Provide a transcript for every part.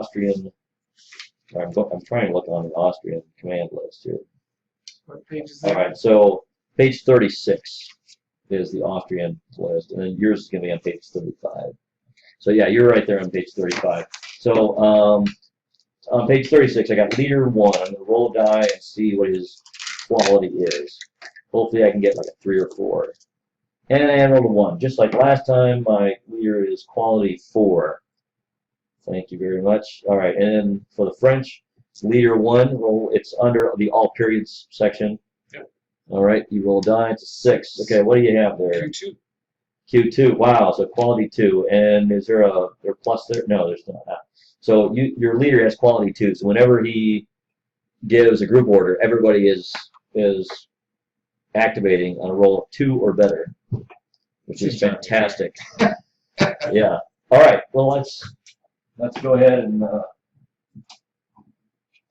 Austrian. I'm trying to look on the Austrian command list here. What page is All that? right, so page 36 is the Austrian list, and then yours is going to be on page 35. So yeah, you're right there on page 35. So on page 36, I got leader 1. I'm going to roll a die and see what his quality is. Hopefully I can get like a 3 or 4. And I rolled a 1. Just like last time, my leader is quality 4. Thank you very much. All right, and then for the French, leader 1, roll. It's under the all periods section. Yep. All right, you roll a die. It's a 6. Okay, what do you have there? Q2. Q2. Wow, so quality 2. And is there a plus there? No, there's not. So your leader has quality 2. So whenever he gives a group order, everybody is activating on a roll of 2 or better, which is fantastic. Yeah. All right. Well, let's go ahead and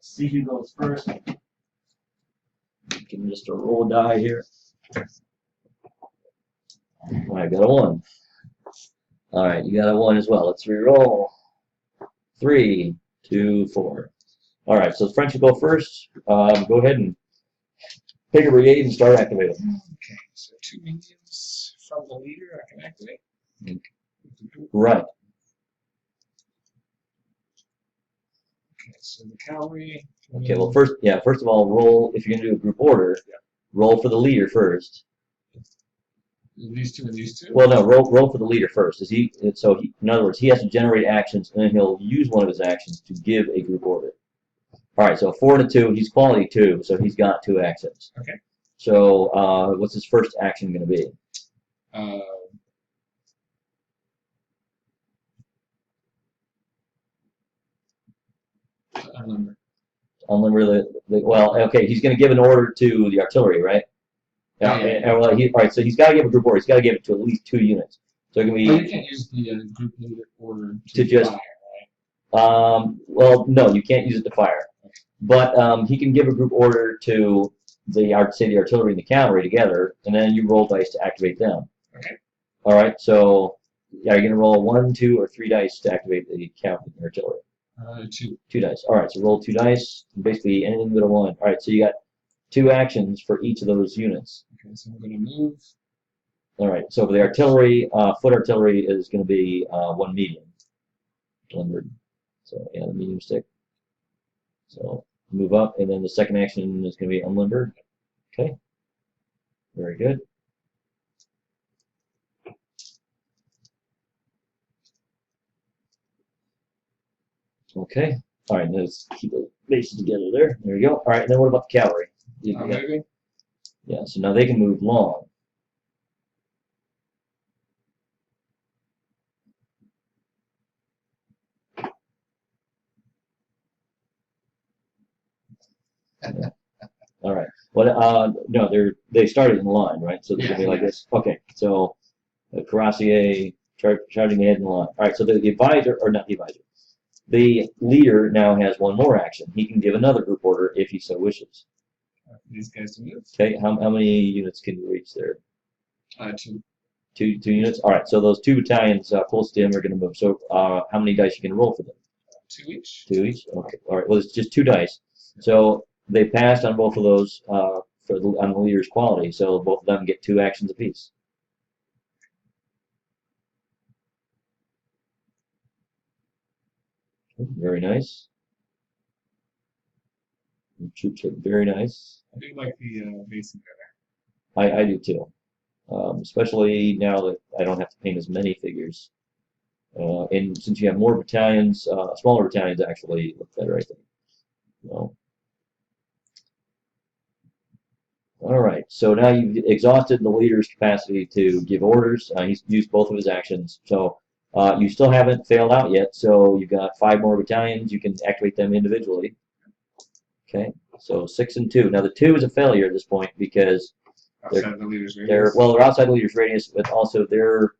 see who goes first. You can just roll a die here. I got a 1. All right, you got a 1 as well. Let's re-roll. 3, 2, 4. All right, so the French will go first. Go ahead and pick a brigade and start activating. Okay, so 2 minions from the leader I can activate. Right. Okay, so the cavalry. Okay, well, first of all, roll, if you're going to do a group order, roll for the leader first. These 2 and these 2? Well, no, roll for the leader first. In other words, he has to generate actions, and then he'll use one of his actions to give a group order. All right, so 4 and a 2, he's quality 2, so he's got 2 actions. Okay. So what's his first action going to be? Unlimber. Unlimber well, okay, he's going to give an order to the artillery, right? Yeah. Well, all right, so he's got to give a group order. He's got to give it to at least 2 units. So it can be. Well, you can't use the group leader order to just fire, right? Well, no, you can't use it to fire. But he can give a group order to the artillery and the cavalry together, and then you roll dice to activate them. Okay. All right. So are you going to roll 1, 2, or 3 dice to activate the cavalry and artillery? 2. 2 dice. All right. So roll 2 dice. Basically anything but a 1. All right. So you got 2 actions for each of those units. Okay. So I'm going to move. All right. So for the artillery, foot artillery is going to be 1 medium. Limbered. So yeah, the medium stick. So move up, and then the second action is going to be unlimbered. Okay. Very good. Okay. All right. Let's keep the bases together there. There you go. All right. And then what about the cavalry? Moving. Yeah. So now they can move long. Yeah. All right. Well, no, they started in line, right? So they're gonna be like this. Okay. So, cuirassier charging ahead in line. All right. So the advisor, or not the advisor, the leader now has 1 more action. He can give another group order if he so wishes. These guys to move. Okay. How many units can you reach there? 2. 2 units. All right. So those 2 battalions close to him are going to move. So how many dice you can roll for them? 2 each. 2 each. Okay. All right. Well, it's just 2 dice. So they passed on both of those on the leader's quality, so both of them get 2 actions apiece. Very nice. The troops look very nice. I do like the basing better. I do too, especially now that I don't have to paint as many figures. And since you have more battalions, smaller battalions actually look better, I think. No. All right, so now you've exhausted the leader's capacity to give orders. He's used both of his actions, so you still haven't failed out yet. So you've got 5 more battalions. You can activate them individually. Okay, so 6 and 2. Now the 2 is a failure at this point because outside the leader's radius. they're outside the leader's radius, but also they're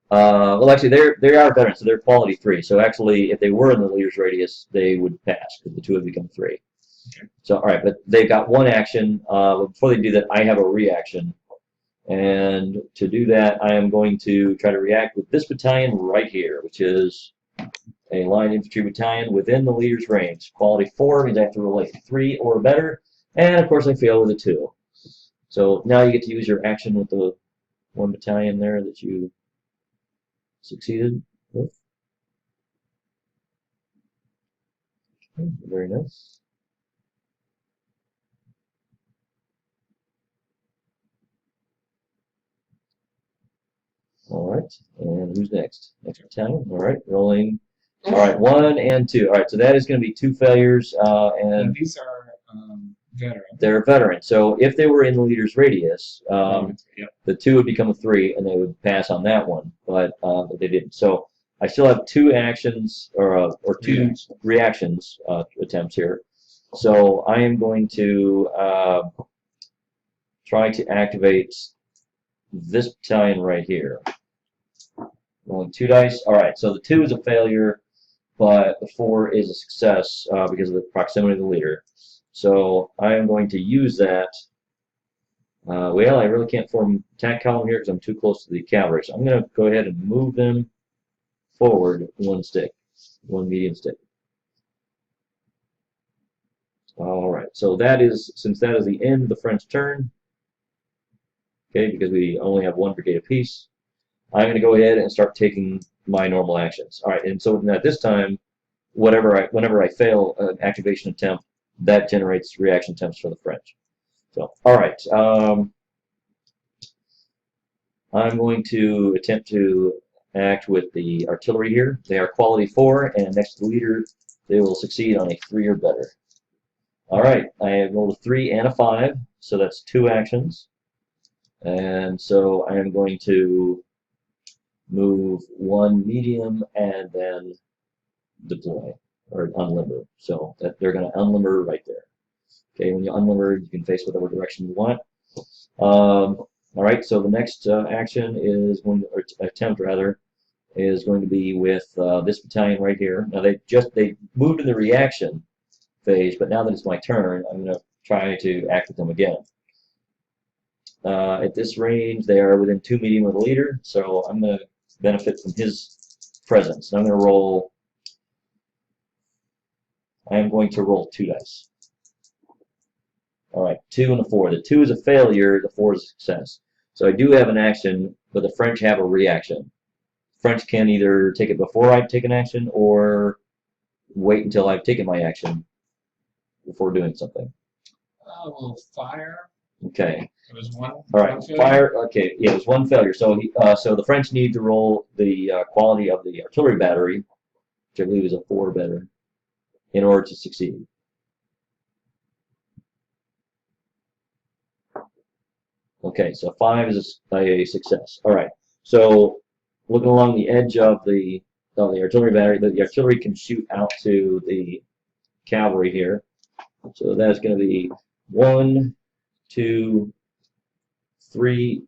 well, actually they are veterans, so they're quality 3. So actually, if they were in the leader's radius, they would pass because the 2 would become 3. Okay. So, all right, but they've got 1 action. Before they do that, I have a reaction. And to do that, I am going to try to react with this battalion right here, which is a line infantry battalion within the leader's range. Quality 4 means I have to roll a 3 or better, and of course I fail with a 2. So now you get to use your action with the 1 battalion there that you succeeded with. Okay, very nice. All right, and who's next? Next battalion. All right, rolling. All right, 1 and 2. All right, so that is going to be 2 failures, and these are veterans. they're veterans. So if they were in the leader's radius, Yep. the 2 would become a 3, and they would pass on that one, but they didn't. So I still have 2 actions or 2 reactions attempts here. So I am going to try to activate this battalion right here. Rolling 2 dice. All right, so the 2 is a failure, but the 4 is a success because of the proximity of the leader. So I am going to use that. Well, I really can't form attack column here because I'm too close to the cavalry. So I'm going to go ahead and move them forward 1 stick, 1 medium stick. All right, so that is, since that is the end of the French turn, okay, because we only have 1 brigade apiece, I'm going to go ahead and start taking my normal actions. All right, and so at this time, whenever I fail an activation attempt, that generates reaction attempts for the French. So, all right, I'm going to attempt to act with the artillery here. They are quality 4, and next to the leader, they will succeed on a 3 or better. All right, I have rolled a 3 and a 5, so that's 2 actions. And so I am going to move 1 medium and then deploy, or unlimber. So that they're going to unlimber right there. Okay, when you unlimber, you can face whatever direction you want. All right, so the next action is going to, or attempt rather, is going to be with this battalion right here. Now they moved in the reaction phase, but now that it's my turn, I'm going to try to act with them again. At this range, they are within 2 medium of the leader, so I'm going to benefit from his presence. And I'm going to roll. I am going to roll 2 dice. All right, 2 and a 4. The 2 is a failure. The 4 is a success. So I do have an action, but the French have a reaction. French can either take it before I take an action or wait until I've taken my action before doing something. We'll fire. Okay. It was 1. All right. Fire. Okay. Yeah, it was 1 failure. So so the French need to roll the quality of the artillery battery, which I believe is a 4 better, in order to succeed. Okay. So 5 is a success. All right. So looking along the edge of the artillery battery, the artillery can shoot out to the cavalry here. So that's going to be 1, 2, 3,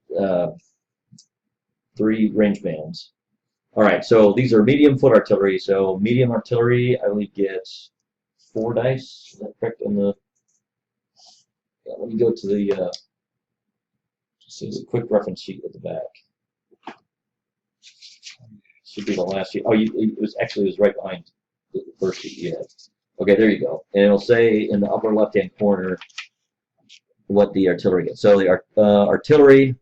3 range bands. All right, so these are medium foot artillery. So medium artillery, I believe, gets 4 dice. Is that correct? On the let me go to the just as a quick reference sheet at the back. Should be the last sheet. Oh, it was right behind the first sheet you had. Okay, there you go. And it'll say in the upper left-hand corner what the artillery gets. So the artillery,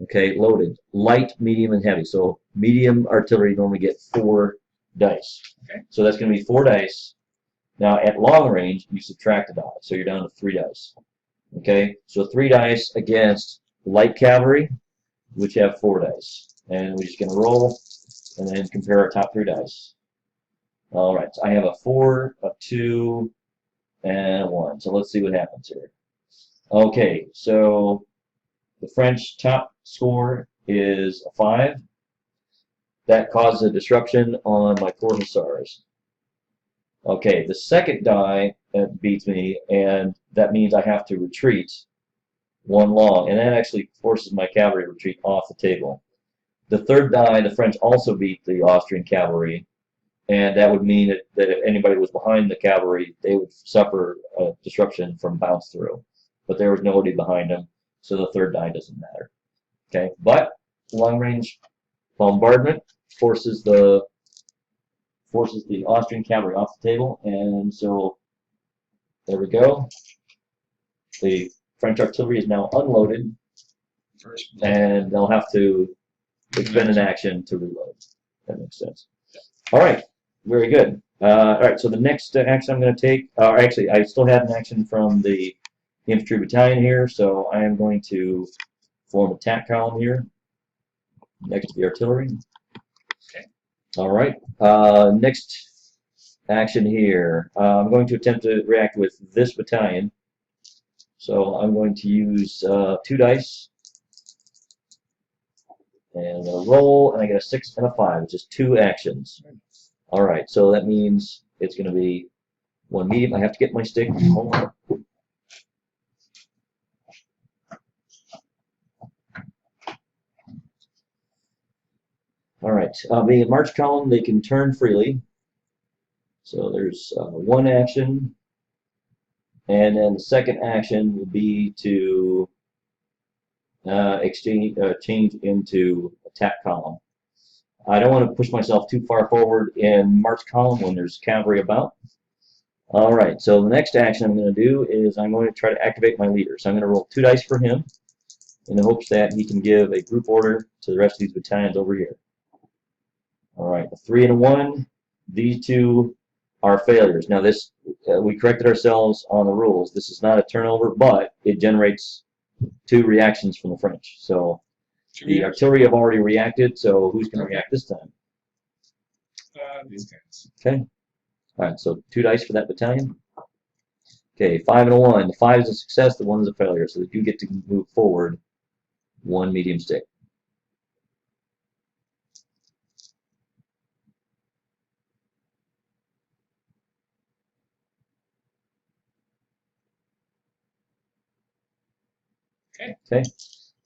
okay, loaded, light, medium, and heavy. So medium artillery normally get 4 dice. Okay. So that's going to be 4 dice. Now at long range, you subtract a die, so you're down to 3 dice. Okay, so 3 dice against light cavalry, which have 4 dice. And we're just going to roll and then compare our top 3 dice. All right, so I have a 4, a 2, and a 1. So let's see what happens here. Okay, so the French top score is a 5. That causes a disruption on my 4 hussars. Okay, the second die beats me, and that means I have to retreat 1 long, and that actually forces my cavalry retreat off the table. The third die, the French also beat the Austrian cavalry, and that would mean that if anybody was behind the cavalry, they would suffer a disruption from bounce through. But there was nobody behind them, so the third die doesn't matter. Okay, but long range bombardment, forces the Austrian cavalry off the table, and so there we go. The French artillery is now unloaded, and they'll have to expend an action to reload. That makes sense. All right, very good. All right, so the next action I'm going to take, actually, I still have an action from the infantry battalion here, so I am going to form a attack column here next to the artillery. Okay. All right, next action here. I'm going to attempt to react with this battalion. So I'm going to use 2 dice and a roll, and I get a 6 and a 5, which is 2 actions. All right, so that means it's going to be 1 medium. I have to get my stick. Hold on. All right, being a march column, they can turn freely. So there's 1 action, and then the second action will be to change into attack column. I don't want to push myself too far forward in march column when there's cavalry about. All right, so the next action I'm going to do is I'm going to try to activate my leader. So I'm going to roll 2 dice for him in the hopes that he can give a group order to the rest of these battalions over here. All right, a 3 and a 1. These 2 are failures. Now this, we corrected ourselves on the rules. This is not a turnover, but it generates 2 reactions from the French. So the artillery have already reacted, so who's going to react this time? These guys. Okay. All right, so 2 dice for that battalion. Okay, 5 and a 1. The 5 is a success, the 1 is a failure. So you get to move forward 1 medium stick. Okay.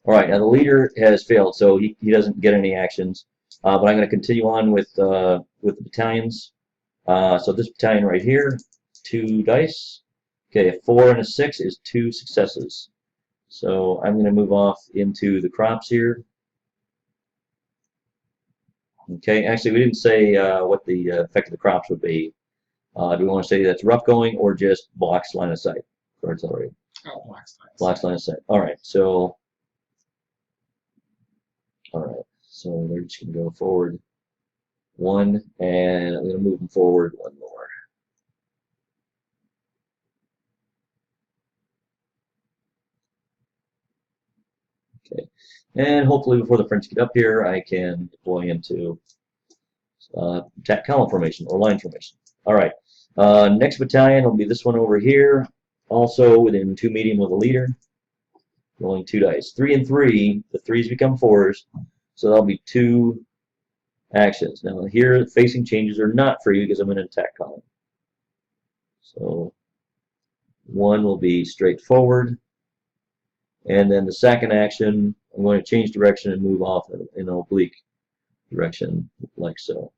All right. Now the leader has failed, so he doesn't get any actions. But I'm going to continue on with the battalions. So this battalion right here, 2 dice. Okay, a 4 and a 6 is 2 successes. So I'm going to move off into the crops here. Okay. Actually, we didn't say what the effect of the crops would be. Do we want to say that's rough going or just blocks line of sight for artillery? Oh, blocks line. Blocks line of sight. All right. So. All right. So they're just going to go forward 1, and I'm going to move them forward 1 more. Okay. And hopefully before the French get up here, I can deploy into attack column formation or line formation. All right. Next battalion will be this one over here, also within 2 medium with a leader. Rolling 2 dice. 3 and 3. The 3s become 4s, so that'll be 2 actions. Now here, facing changes are not free because I'm in an attack column. So 1 will be straight forward, and then the second action, I'm going to change direction and move off in an oblique direction, like so.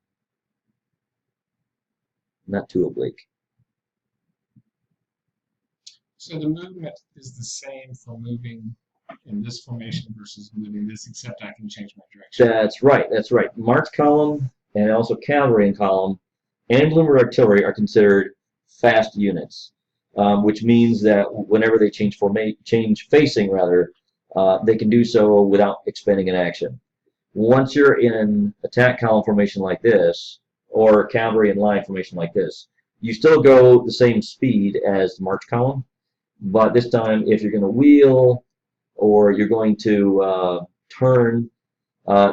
Not too oblique. So the movement is the same for moving in this formation versus moving this, except I can change my direction. That's right. That's right. March column and also cavalry in column and Bloomberg artillery are considered fast units, which means that whenever they change facing, they can do so without expending an action. Once you're in attack column formation like this, or cavalry in line formation like this, you still go the same speed as the march column, but this time if you're going to wheel or you're going to turn,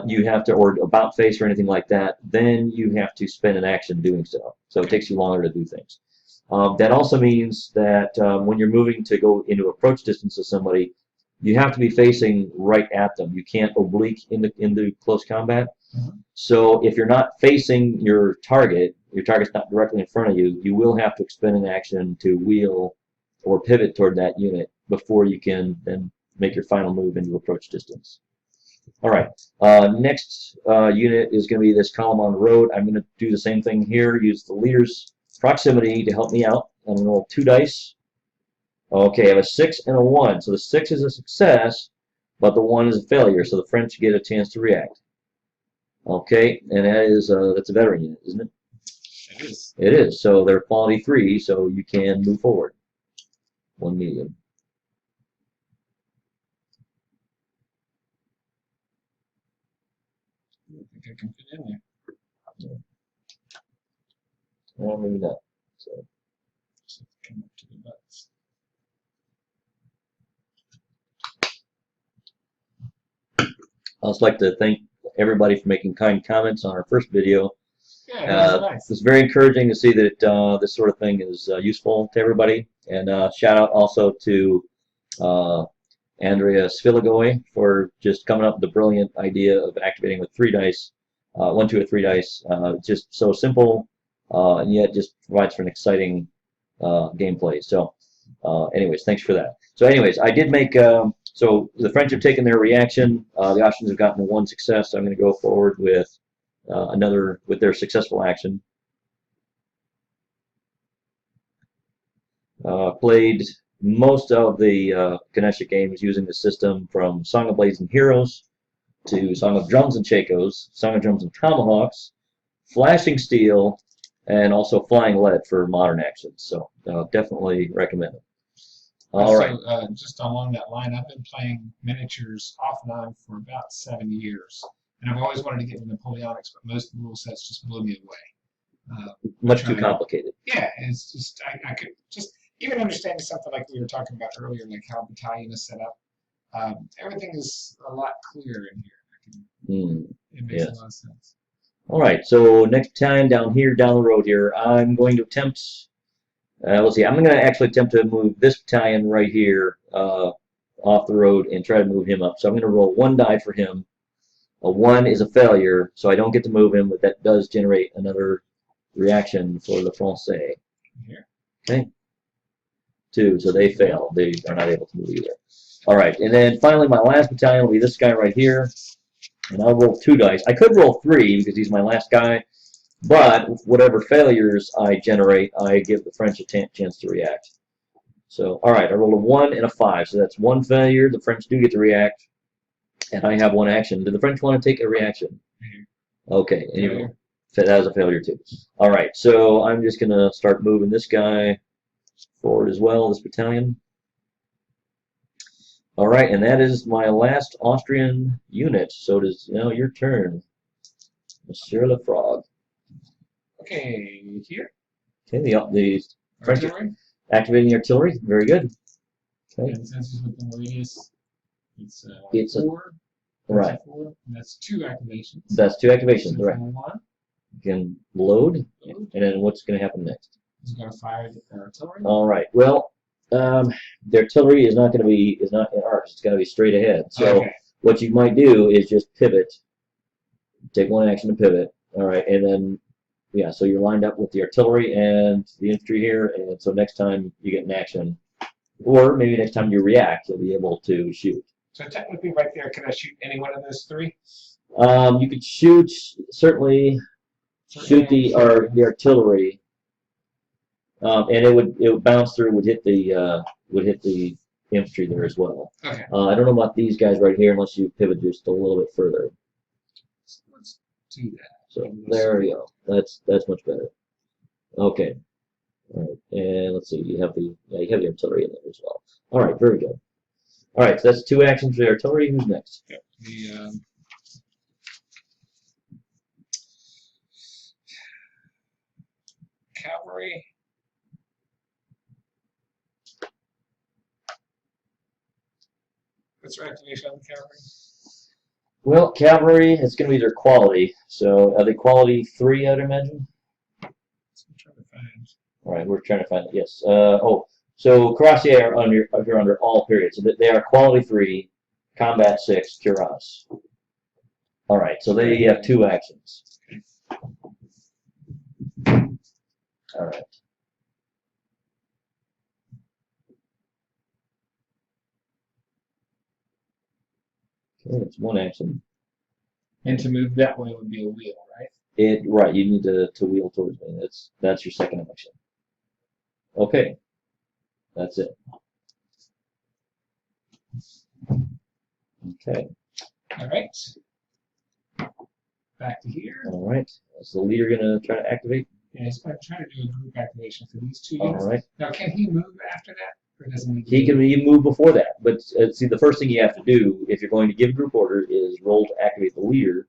you have to, or about face or anything like that, then you have to spend an action doing so. So it takes you longer to do things. That also means that when you're moving to go into approach distance of somebody, you have to be facing right at them. You can't oblique into close combat. Mm-hmm. So if you're not facing your target's not directly in front of you, you will have to expend an action to wheel or pivot toward that unit before you can then make your final move into approach distance. All right, next unit is going to be this column on the road. I'm going to do the same thing here, use the leader's proximity to help me out. I'm going to roll 2 dice. Okay, I have a 6 and a 1. So the 6 is a success, but the 1 is a failure, so the French get a chance to react. Okay, and that is that's a veteran unit, isn't it? It is. It is. So they're quality 3, so you can move forward. 1 medium. I don't think I can fit in there. Well, maybe not. So. Just have to come up to the butts. I'd also like to thank everybody for making kind comments on our first video. Yeah, it was nice. It's very encouraging to see that this sort of thing is useful to everybody. And shout out also to Andrea Svilagoy for just coming up with the brilliant idea of activating with 3 dice, 1, 2, or 3 dice. Just so simple, and yet just provides for an exciting gameplay. So, anyways, thanks for that. So, anyways, I did make. So the French have taken their reaction. The Austrians have gotten 1 success. So I'm going to go forward with another with their successful action. Played most of the Ganesha games using the system from Song of Blades and Heroes to Song of Drums and Shakos, Song of Drums and Tomahawks, Flashing Steel, and also Flying Lead for modern actions. So definitely recommend it. All right. Just along that line, I've been playing miniatures off and on for about 7 years, and I've always wanted to get into Napoleonics, but most of the rule sets just blew me away. Much too complicated. Yeah, it's just I could just even understanding something like we were talking about earlier, like how a battalion is set up. Everything is a lot clearer in here. It makes a lot of sense. All right, so next time down the road here, I'm going to attempt. Let's see, I'm going to actually attempt to move this battalion right here off the road and try to move him up. So I'm going to roll 1 die for him. A 1 is a failure, so I don't get to move him, but that does generate another reaction for the Francais. Here. Okay. 2, so they fail. They are not able to move either. All right, and then finally my last battalion will be this guy right here. And I'll roll 2 dice. I could roll 3 because he's my last guy, but whatever failures I generate, I give the French a chance to react. So, all right, I rolled a 1 and a 5, so that's 1 failure. The French do get to react, and I have 1 action. Do the French want to take a reaction? Okay, anyway, that was a failure too. All right, so I'm just going to start moving this guy forward as well, this battalion. All right, and that is my last Austrian unit. So it is now your turn, Monsieur Le Frog. Okay, here. Okay, the French Artillery. activating the artillery. Very good. Okay. And since it's within the radius, It's a 4. right. 4, and that's 2 activations. That's 2 activations. So Right. 1. You can load, and then what's going to happen next? It's going to fire the artillery. All right. Well, the artillery is not in arcs. It's going to be straight ahead. So what you might do is just pivot. Take 1 action to pivot. All right, and then yeah. So you're lined up with the artillery and the infantry here, and so next time you get an action, or maybe next time you react, you'll be able to shoot. So technically, right there, can I shoot any one of those 3? You could certainly shoot the artillery, and it would bounce through, would hit the infantry there as well. Okay. I don't know about these guys right here unless you pivot just a little bit further. So let's do that. So there we go. That's much better. Okay. All right, and let's see. You have the artillery in there as well. All right, very good. All right, so that's 2 actions for the artillery. Who's next? Yep. The cavalry. What's your activation on the cavalry? Well, cavalry, it's going to be their quality. So are they quality 3, I'd imagine? So I'm trying to find. All right, we're trying to find it. Yes. So cuirassiers are under all periods. So they are quality 3, combat 6, cuirass. All right, so they have 2 actions. All right. Okay, it's 1 action. And to move that way would be a wheel, right? Right, you need to wheel towards me. That's your 2nd action. Okay, that's it. Okay. All right. back to here. All right. Is the leader going to try to activate? Yeah, he's going to try to do a group activation for these 2 All units. right. Now, can he move after that, or doesn't He can even move before that. But see, the first thing you have to do if you're going to give a group order is roll to activate the leader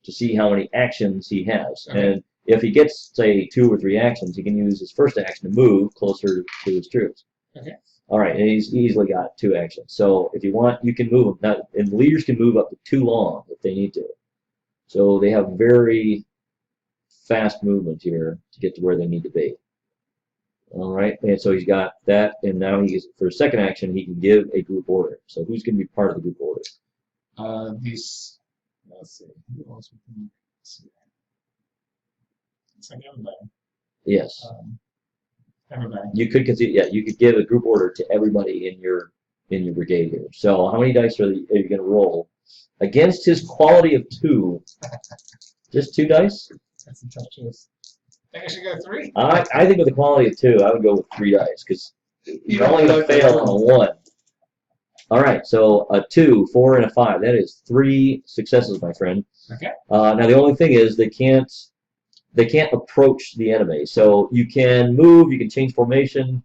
to see how many actions he has. Okay. And if he gets, say, 2 or 3 actions, he can use his first action to move closer to his troops. Okay. All right, and he's easily got 2 actions. So if you want, you can move them. Now, and leaders can move up to 2 long if they need to. So they have very fast movement here to get to where they need to be. All right, and so he's got that, and now for his second action, he can give a group order. So who's going to be part of the group order? These. Let's see. Who else we can see? It's like everybody. Yes. Everybody. You could consider, yeah, you could give a group order to everybody in your brigade here. So how many dice are you going to roll against his quality of 2? Just 2 dice? That's a tough choice. I think I should go 3. I think with a quality of 2, I would go with 3 dice because you're only going to fail on a 1. All right, so a 2, 4, and a 5. That is 3 successes, my friend. Okay. Now the only thing is they can't approach the enemy. So you can move, you can change formation.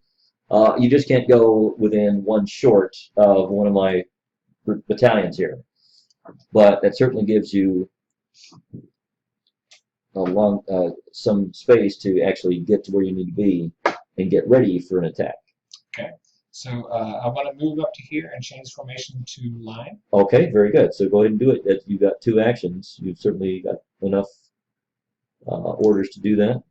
You just can't go within 1 short of one of my battalions here. But that certainly gives you some space to actually get to where you need to be and get ready for an attack. Okay. So I want to move up to here and change formation to line. Okay, very good. So go ahead and do it. You've got 2 actions. You've certainly got enough orders to do that.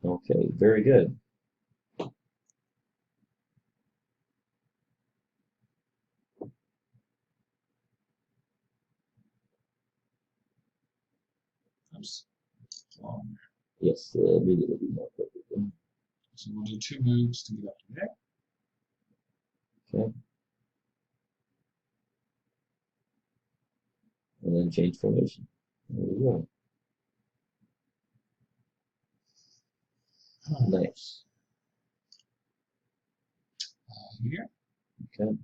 Okay, very good. Oops. Yes, immediately be more quickly. So we'll do 2 moves to get up to there. Okay. And then change formation. There we go. Nice. Here. Okay.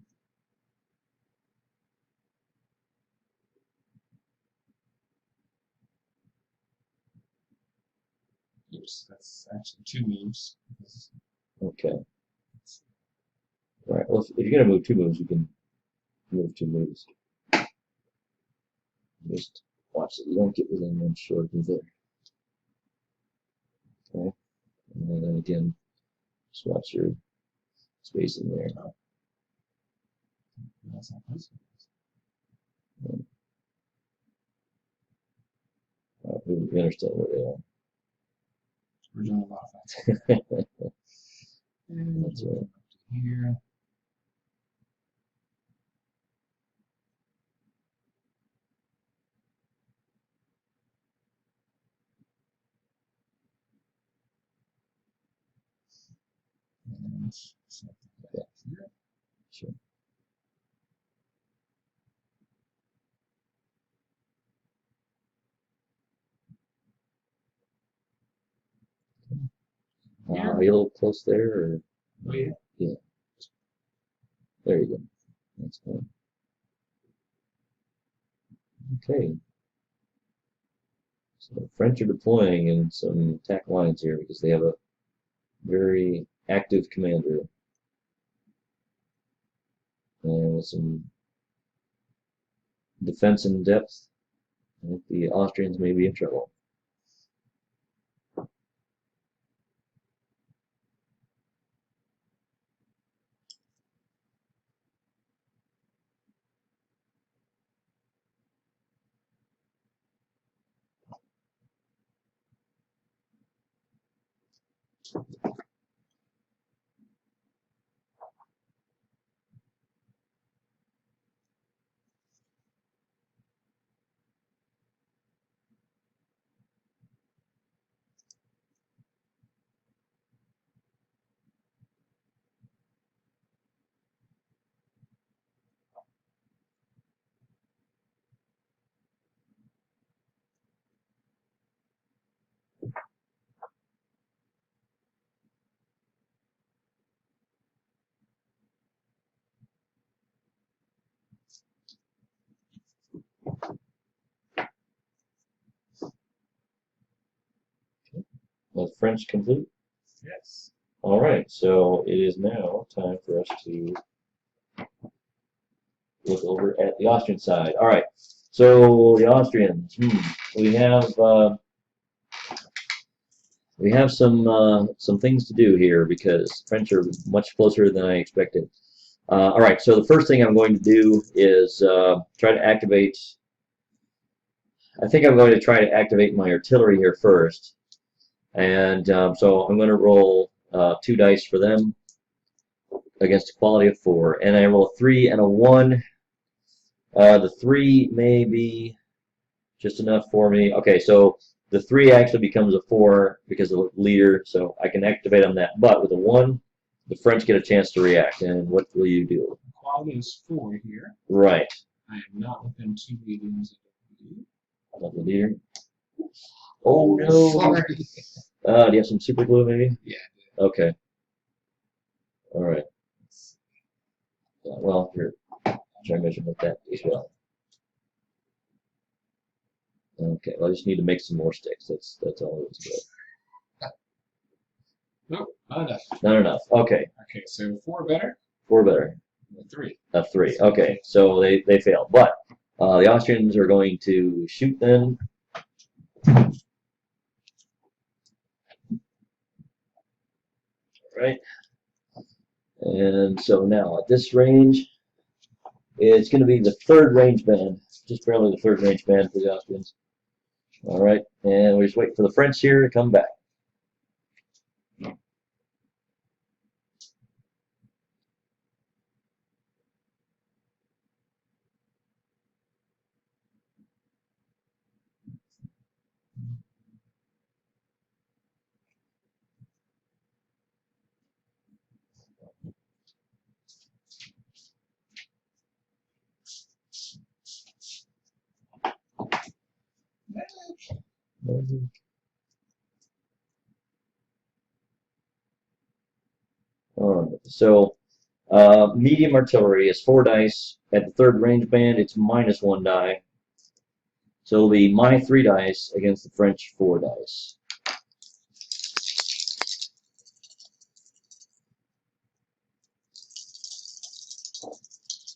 Oops, that's actually 2 moves. Okay. All right. Well, if you're going to move 2 moves, you can move 2 moves. Just watch that you don't get within 1 short either. Okay. And then again, just watch your space in there. That's not nice. We understand where they are. We're doing a lot of that. That's right. Here. And something like here. Sure. Are you a little close there? Or? Oh, yeah. Yeah. There you go. That's fine. Okay. So the French are deploying in some attack lines here because they have a very active commander. And with some defense in depth, I think the Austrians may be in trouble. French complete? Yes. All right, so it is now time for us to look over at the Austrian side. All right, so the Austrians, we have some things to do here because French are much closer than I expected. All right, so the first thing I'm going to do is try to activate. I think I'm going to try to activate my artillery here first, and so I'm going to roll 2 dice for them against a quality of 4, and I roll a 3 and a 1. The 3 may be just enough for me. Okay, so the 3 actually becomes a 4 because of the leader, so I can activate on that. But with a 1, the French get a chance to react. And what will you do? Quality is 4 here. Right. I am not within 2 mediums of the lead. Not the leader. Oh no! Sorry. Do you have some super glue maybe? Yeah. Okay. All right. Well, here, try and measure with that as well. Okay. Well, I just need to make some more sticks. That's all it is. Nope, not enough. Not enough. Okay. Okay, so 4 better. 4 better. 3. A 3. Okay. So they fail, but the Austrians are going to shoot then. Right. And so now at this range, it's going to be the 3rd range band, just barely the 3rd range band for the Austrians. All right, and we just wait for the French here to come back. All right, so medium artillery is 4 dice. At the 3rd range band, it's -1 die. So it'll be my 3 dice against the French 4 dice.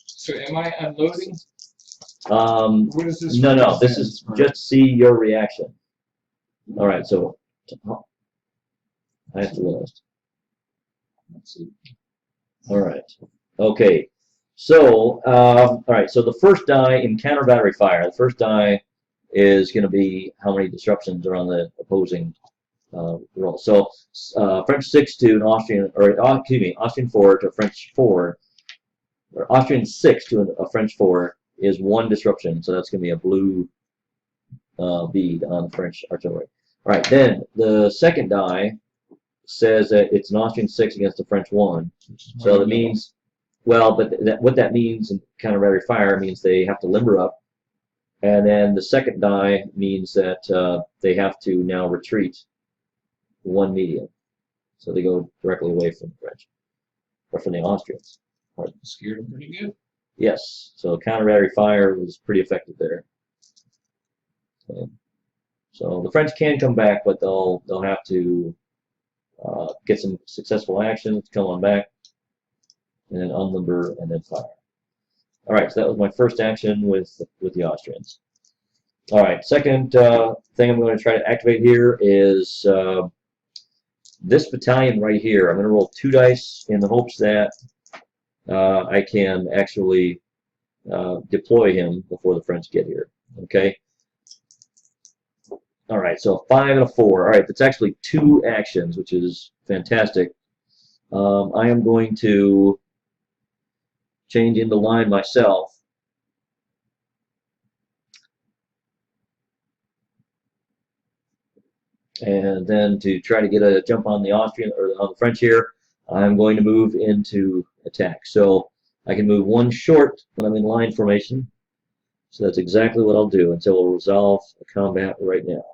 So am I unloading? What is this? No, this is just to see your reaction. All right, so I have to list. Let's see. All right. Okay. So, all right. So the first die in counter battery fire, the first die is going to be how many disruptions are on the opposing roll. So French 6 to an Austrian, or excuse me, Austrian 4 to French 4, or Austrian 6 to a French 4 is 1 disruption. So that's going to be a blue bead on the French artillery. All right. Then the second die says that it's an Austrian 6 against a French 1. So that means, well, but what that means in counter battery fire means they have to limber up. And then the second die means that they have to now retreat 1 medium. So they go directly away from the French, or from the Austrians. Scared them pretty good. Yes, so counter battery fire was pretty effective there. Okay. So the French can come back, but they'll have to get some successful actions, come on back, and then unlimber, and then fire. All right, so that was my first action with the Austrians. All right, second thing I'm going to try to activate here is this battalion right here. I'm going to roll 2 dice in the hopes that I can actually deploy him before the French get here. Okay. All right, so a 5 and a 4. All right, that's actually 2 actions, which is fantastic. I am going to change into line myself. And then to try to get a jump on the Austrian or on the French here, I'm going to move into attack. So I can move 1 short when I'm in line formation. So that's exactly what I'll do, and so we'll resolve the combat right now.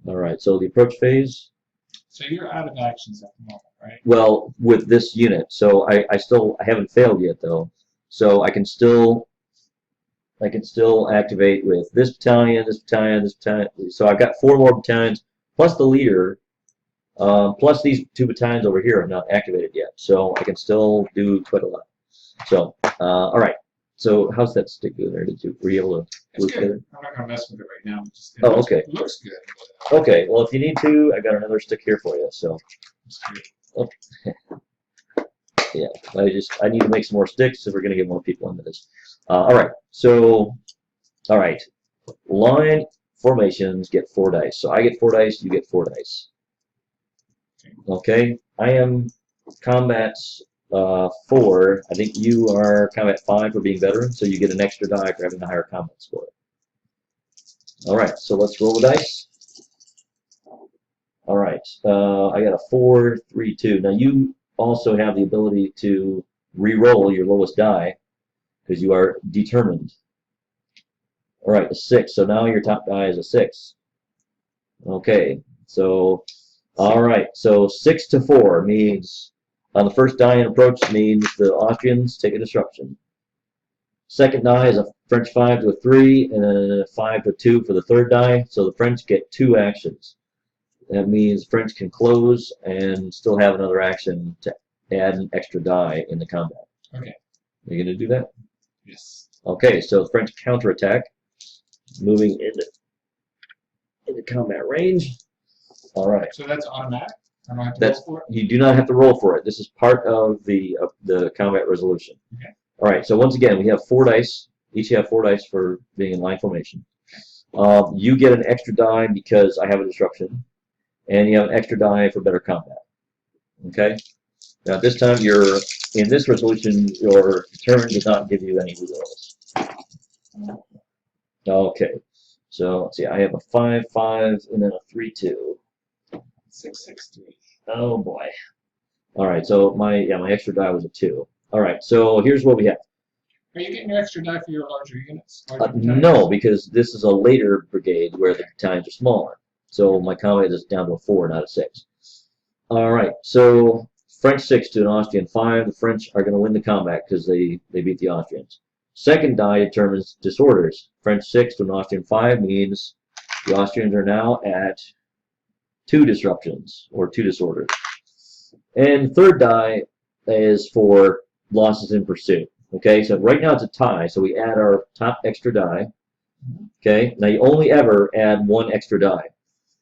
All right, so the approach phase. So you're out of actions at the moment, right? Well, with this unit, so I haven't failed yet though, so I can still activate with this battalion, this battalion, this battalion. So I've got 4 more battalions plus the leader, plus these 2 battalions over here are not activated yet, so I can still do quite a lot. So, all right. So how's that stick doing there? Were you able to It's look at good. it? I'm not gonna mess with it right now. Oh, okay. It looks good. Okay. Well, if you need to, I got another stick here for you. So, oh, yeah. I need to make some more sticks if we're gonna get more people into this. All right. So, all right. Line formations get 4 dice. So I get 4 dice. You get 4 dice. Okay. I am combat 4. I think you are combat 5 for being veteran, so you get an extra die for having a higher combat score. All right, so let's roll the dice. All right, I got a 4, 3, 2. Now you also have the ability to re-roll your lowest die because you are determined. All right, a 6. So now your top die is a 6. Okay, so all right, so 6 to 4 means on the first die in approach means the Austrians take a disruption. Second die is a French 5 to a 3 and then a 5 to a 2 for the third die. So the French get 2 actions. That means French can close and still have another action to add an extra die in the combat. Okay. Are you going to do that? Yes. Okay, so the French counterattack, moving into combat range. All right. So that's automatic? I don't have to roll for it? You do not have to roll for it. This is part of the combat resolution. Okay. All right, so once again, we have 4 dice. Each have 4 dice for being in line formation. You get an extra die because I have a disruption, and you have an extra die for better combat. Okay? Now, this time, in this resolution, your turn does not give you any rerolls. Okay, so let's see, I have a 5, 5, and then a 3, 2. 6, 6, 3. Oh boy. All right, so my extra die was a 2. All right, so here's what we have. Are you getting your extra die for your larger units? No, because this is a later brigade where the battalions are smaller. So my combat is down to a 4, not a 6. All right, so French 6 to an Austrian 5. The French are going to win the combat because they beat the Austrians. Second die determines disorders. French 6 to an Austrian 5 means the Austrians are now at 2 disruptions or 2 disorders. And third die is for losses in pursuit. Okay, so right now it's a tie, so we add our top extra die. Okay, now you only ever add 1 extra die.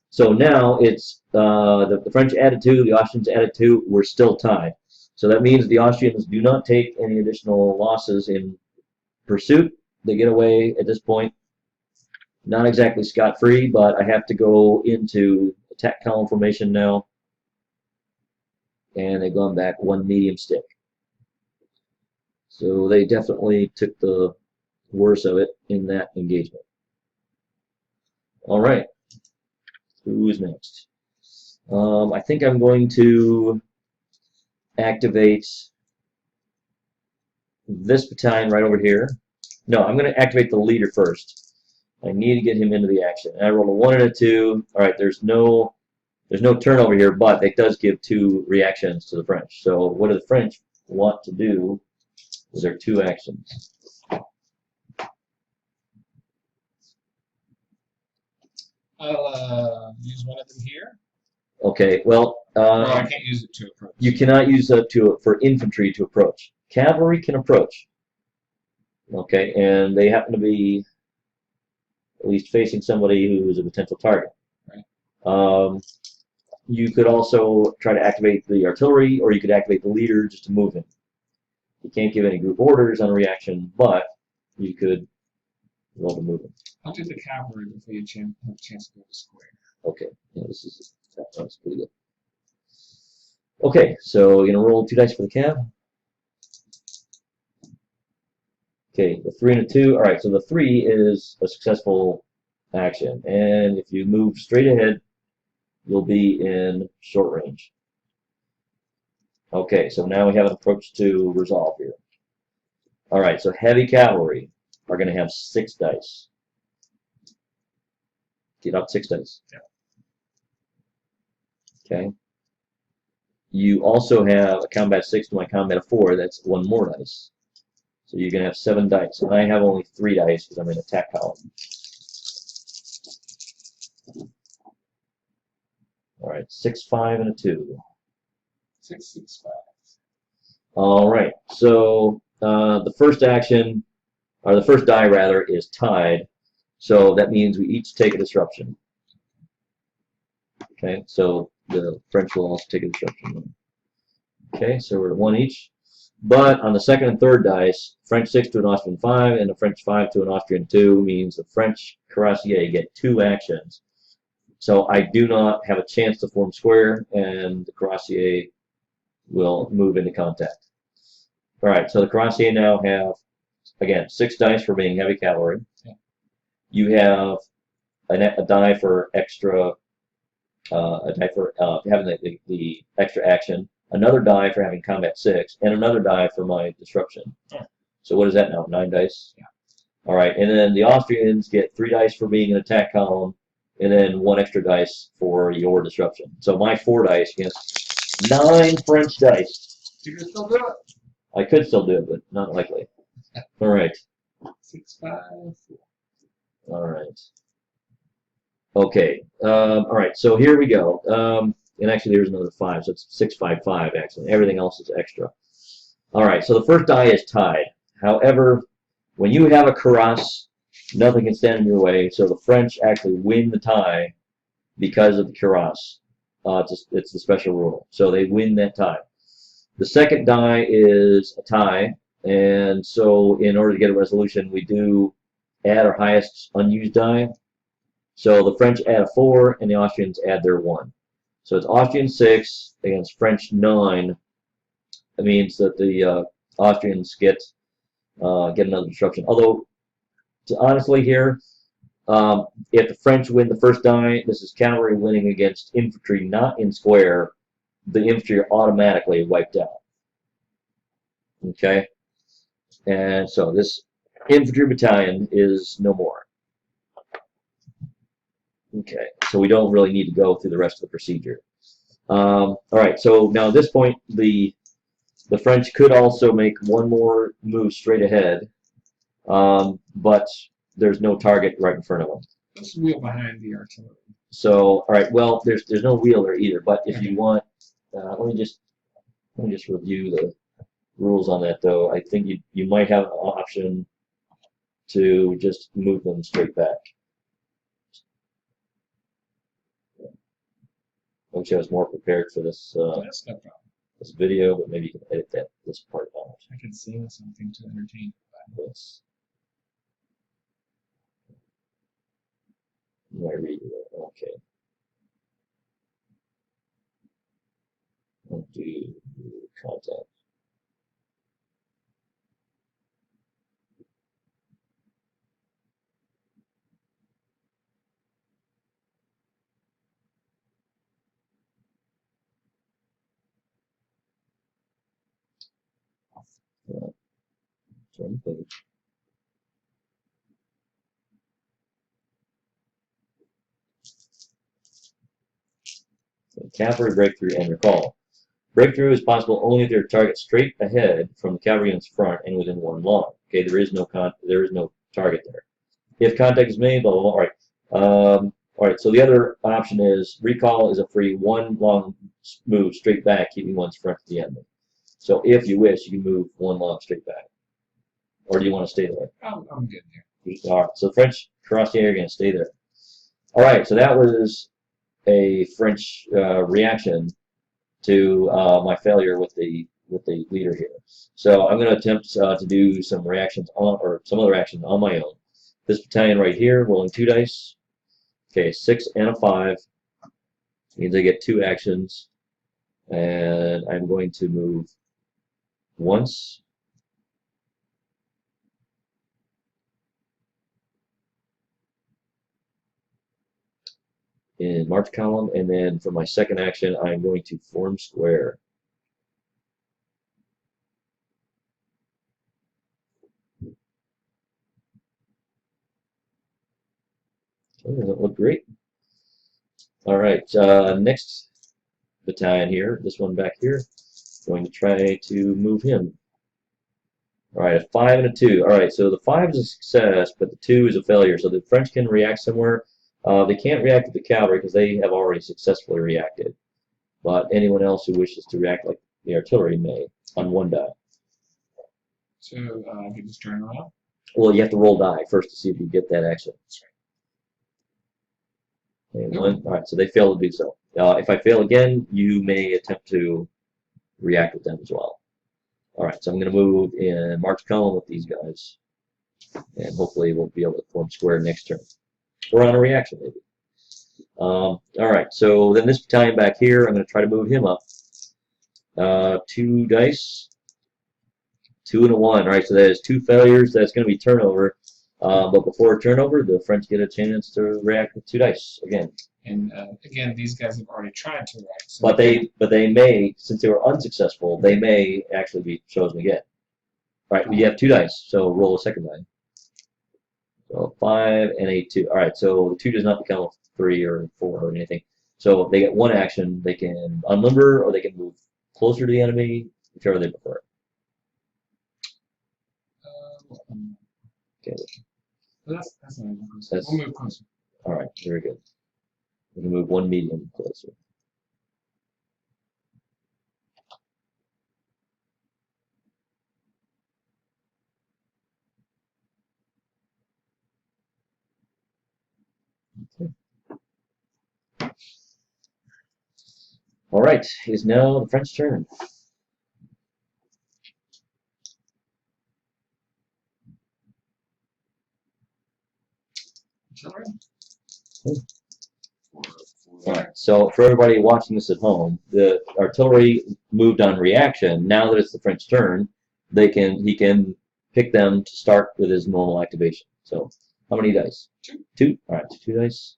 So now it's the French added 2, the Austrians added 2, we're still tied. So that means the Austrians do not take any additional losses in pursuit. They get away at this point. Not exactly scot-free, but I have to go into attack column formation now. And they've gone back 1 medium stick. So they definitely took the worst of it in that engagement. All right, who's next? I think I'm going to activate this battalion right over here. No, I'm going to activate the leader first. I need to get him into the action. And I rolled a 1 and a 2. All right, there's no turnover here, but it does give 2 reactions to the French. So what do the French want to do with their 2 actions? I'll use one of them here. Okay, well, I can't use it to approach. You cannot use it for infantry to approach. Cavalry can approach. Okay, and they happen to be at least facing somebody who is a potential target. Right. You could also try to activate the artillery, or you could activate the leader just to move him. You can't give any group orders on a reaction, but you could roll to move him. I'll do the cavalry before you have a chance to go to square. Okay, yeah, that's pretty good. Okay, so you're gonna roll 2 dice for the cav. Okay, the 3 and a 2. All right, so the 3 is a successful action, and if you move straight ahead, you'll be in short range. Okay, so now we have an approach to resolve here. All right, so heavy cavalry are going to have 6 dice. Get up 6 dice. Yeah. Okay. You also have a combat 6 to my combat of 4. That's 1 more dice. So you're going to have 7 dice. And I have only 3 dice because I'm in attack column. All right, 6, 5, and a 2. 6, 6, 5. All right, so the first action, or the first die rather, is tied. So that means we each take a disruption. Okay, so the French will also take a disruption. Okay, so we're at 1 each. But on the second and third dice, French 6 to an Austrian 5 and a French 5 to an Austrian 2 means the French cuirassier get 2 actions. So I do not have a chance to form square, and the cuirassier will move into contact. All right, so the cuirassier now have, again, 6 dice for being heavy cavalry. Yeah. You have a die for extra, a die for having the extra action, another die for having combat 6, and another die for my disruption. Yeah. So what is that now? 9 dice? Yeah. All right, and then the Austrians get 3 dice for being an attack column, and then 1 extra dice for your disruption. So my 4 dice against 9 French dice. You can still do it. I could still do it, but not likely. All right. 6, 5, 4. All right. Okay. All right. So here we go. And actually, there's another 5, so it's 6, 5, 5. Actually, everything else is extra. All right. So the first die is tied. However, when you have a cuirass, nothing can stand in your way. So the French actually win the tie because of the cuirass. It's the special rule. So they win that tie. The second die is a tie, and so in order to get a resolution, we do add our highest unused die. So the French add a 4, and the Austrians add their 1. So it's Austrian 6 against French 9. That means that the Austrians get another disruption. Although, honestly here, if the French win the first die, this is cavalry winning against infantry not in square. The infantry are automatically wiped out. Okay? And so this infantry battalion is no more. Okay, so we don't really need to go through the rest of the procedure. All right, so now at this point, the French could also make 1 more move straight ahead, but there's no target right in front of them. Let's wheel behind the artillery. So, all right, well, there's no wheel there either. But if you want, let me just review the rules on that though. I think you might have an option to just move them straight back. I wish I was more prepared for this That's no problem. this video, but maybe you can edit this part out. I can sing something to entertain you. Yes. I read it. Okay. Do content. Turn the page. Cavalry breakthrough and recall. Breakthrough is possible only if there are targets straight ahead from the cavalry unit's front and within 1 log. Okay, there is no target there. If contact is made, blah blah blah. All right. All right. So the other option is recall is a free 1 long move straight back, keeping one's front to the enemy. So if you wish, you can move 1 log straight back. Or do you want to stay there? I'm good there. All right. So the French cuirassiers are going to stay there. All right. So that was a French reaction to my failure with the leader here. So I'm going to attempt to do some reactions or some other actions on my own. This battalion right here, rolling 2 dice. Okay, 6 and a 5 means I get 2 actions, and I'm going to move once. In march column, and then for my second action, I'm going to form square. Okay, doesn't look great. All right, next battalion here, this one back here, going to try to move him. All right, a 5 and a 2. All right, so the 5 is a success, but the 2 is a failure. So the French can react somewhere, They can't react with the cavalry because they have already successfully reacted. But anyone else who wishes to react like the artillery may on one die. So I can just turn around? Well, you have to roll die first to see if you get that action. That's right. Okay, all right, so they fail to do so. If I fail again, you may attempt to react with them as well. All right, so I'm going to move in march column with these guys, and hopefully we'll be able to form square next turn. Or on a reaction, maybe. All right, so then this battalion back here, I'm going to try to move him up. 2 dice, 2 and a 1. All right, so that is 2 failures. That's going to be turnover. But before turnover, the French get a chance to react with 2 dice again. And again, these guys have already tried to react. So but they may, since they were unsuccessful, they may actually be chosen again. All right, you have 2 dice, so roll a second die. So 5 and a 2. All right, so the 2 does not become a 3 or 4 or anything. So they get 1 action. They can unlimber or they can move closer to the enemy, whichever they prefer. Okay. That's not we'll move closer. All right, very good. We can move 1 medium closer. Okay. All right, it is now the French turn. All right, so for everybody watching this at home, the artillery moved on reaction. Now that it's the French turn, he can pick them to start with his normal activation. So how many dice? 2. All right, 2 dice.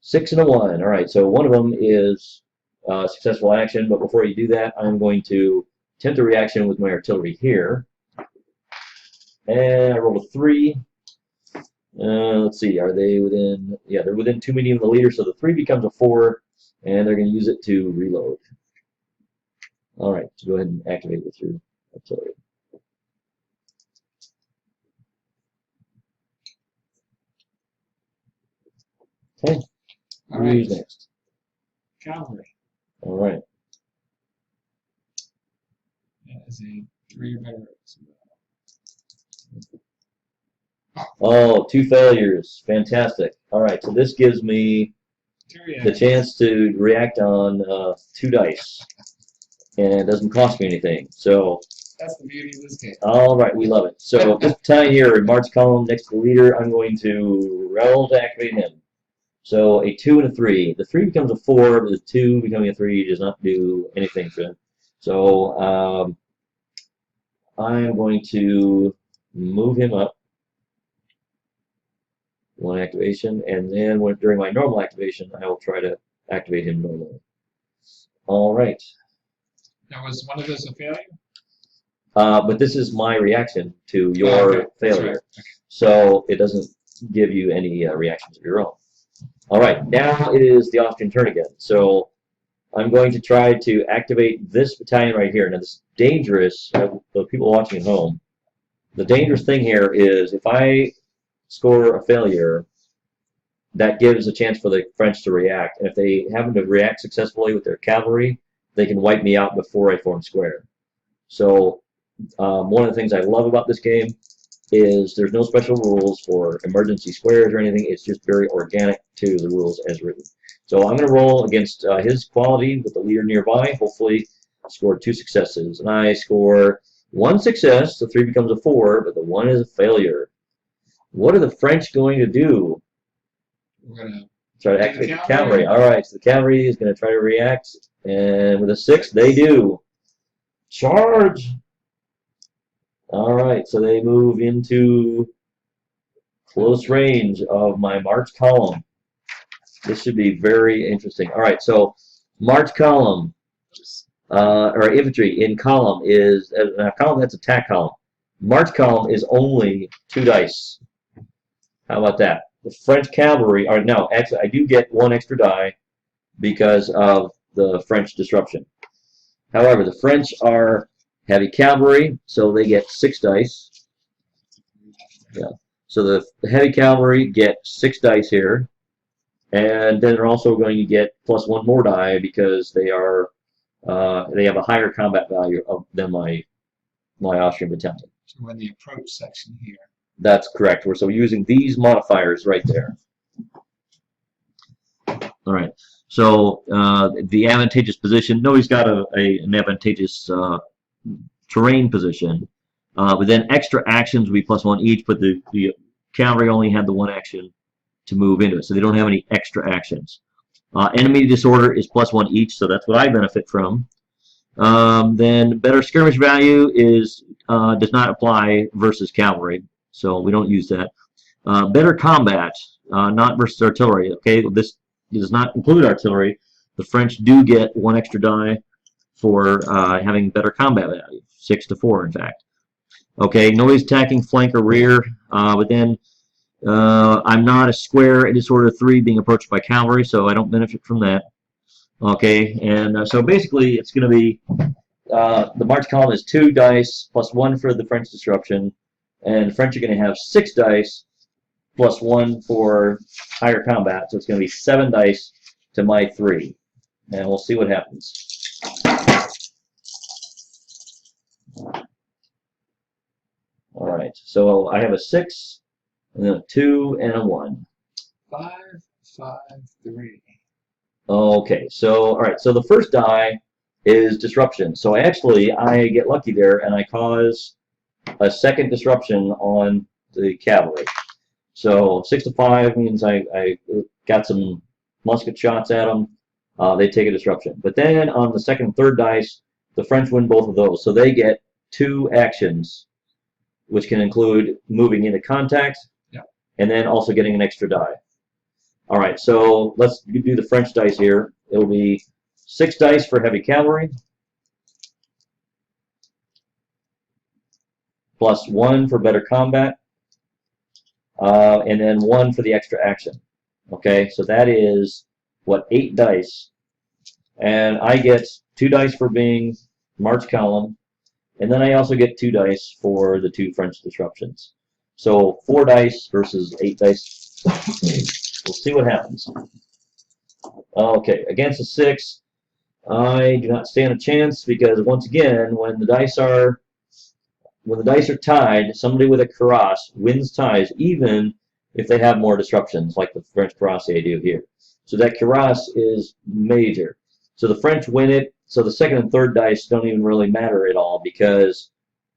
6 and a 1. All right, so one of them is successful action, but before you do that, I'm going to attempt a reaction with my artillery here. And I rolled a 3. Let's see, are they within? Yeah, they're within 2 medium of the leader, so the 3 becomes a 4, and they're going to use it to reload. All right, so go ahead and activate with your artillery. Okay, who's next? Cavalry. All right. That is a 3 or better. Oh, 2 failures. Fantastic. All right, so this gives me the chance to react on 2 dice. And it doesn't cost me anything. So that's the beauty of this game. All right, we love it. So this battalion here in march column next to the leader, I'm going to roll to activate him. So a 2 and a 3. The 3 becomes a 4, but the 2 becoming a 3 does not do anything for him. So I'm going to move him up. 1 activation, and then during my normal activation, I will try to activate him normally. All right. Now, was one of those a failure? But this is my reaction to your failure. Right. Okay. So it doesn't give you any reactions of your own. All right, now it is the Austrian turn again. So I'm going to try to activate this battalion right here. Now, this is dangerous, the people watching at home. The dangerous thing here is if I score a failure, that gives a chance for the French to react. And if they happen to react successfully with their cavalry, they can wipe me out before I form square. So one of the things I love about this game is there's no special rules for emergency squares or anything. It's just very organic to the rules as written. So I'm going to roll against his quality with the leader nearby, hopefully score 2 successes. And I score 1 success, the 3 becomes a 4, but the 1 is a failure. What are the French going to do? We're going to try to activate the cavalry. All right, so the cavalry is going to try to react, and with a 6, they do. Charge! All right, so they move into close range of my march column. This should be very interesting. All right, so march column, or infantry in column is, column, that's attack column. March column is only 2 dice. How about that? The French cavalry are, no, actually I do get 1 extra die because of the French disruption. However, the French are heavy cavalry, so they get 6 dice. Yeah. So the heavy cavalry get 6 dice here. And then they're also going to get +1 more die because they have a higher combat value than my Austrian battalion. So we're in the approach section here. That's correct. So we're using these modifiers right there. All right. So the advantageous position. No, he's got an advantageous terrain position. But then extra actions will be +1 each, but the cavalry only had the 1 action to move into it, so they don't have any extra actions. Enemy disorder is +1 each, so that's what I benefit from. Then better skirmish value does not apply versus cavalry, so we don't use that. Better combat, not versus artillery. Okay, this does not include artillery. The French do get 1 extra die for having better combat value, 6 to 4 in fact. Okay, nobody's attacking flank or rear, but then I'm not a square disorder 3 being approached by cavalry, so I don't benefit from that. Okay, and so basically it's going to be the march column is 2 dice +1 for the French disruption, and the French are going to have 6 dice +1 for higher combat, so it's going to be 7 dice to my 3, and we'll see what happens. All right, so I have a 6, and then a 2, and a 1. 5, 5, 3. Okay, so all right, so the first die is disruption. So I get lucky there, and I cause a second disruption on the cavalry. So 6 to 5 means I got some musket shots at them. They take a disruption. But then on the second and third dice, the French win both of those. So they get 2 actions, which can include moving into contact, and then also getting an extra die. All right, so let's do the French dice here. It'll be 6 dice for heavy cavalry, +1 for better combat, and then 1 for the extra action. Okay, so that is, 8 dice. And I get 2 dice for being march column, and then I also get 2 dice for the 2 French disruptions. So 4 dice versus 8 dice. We'll see what happens. Okay, against a 6, I do not stand a chance because once again, when the dice are tied, somebody with a cuirass wins ties, even if they have more disruptions, like the French cuirassiers do here. So that cuirass is major. So the French win it. So the second and third dice don't even really matter at all because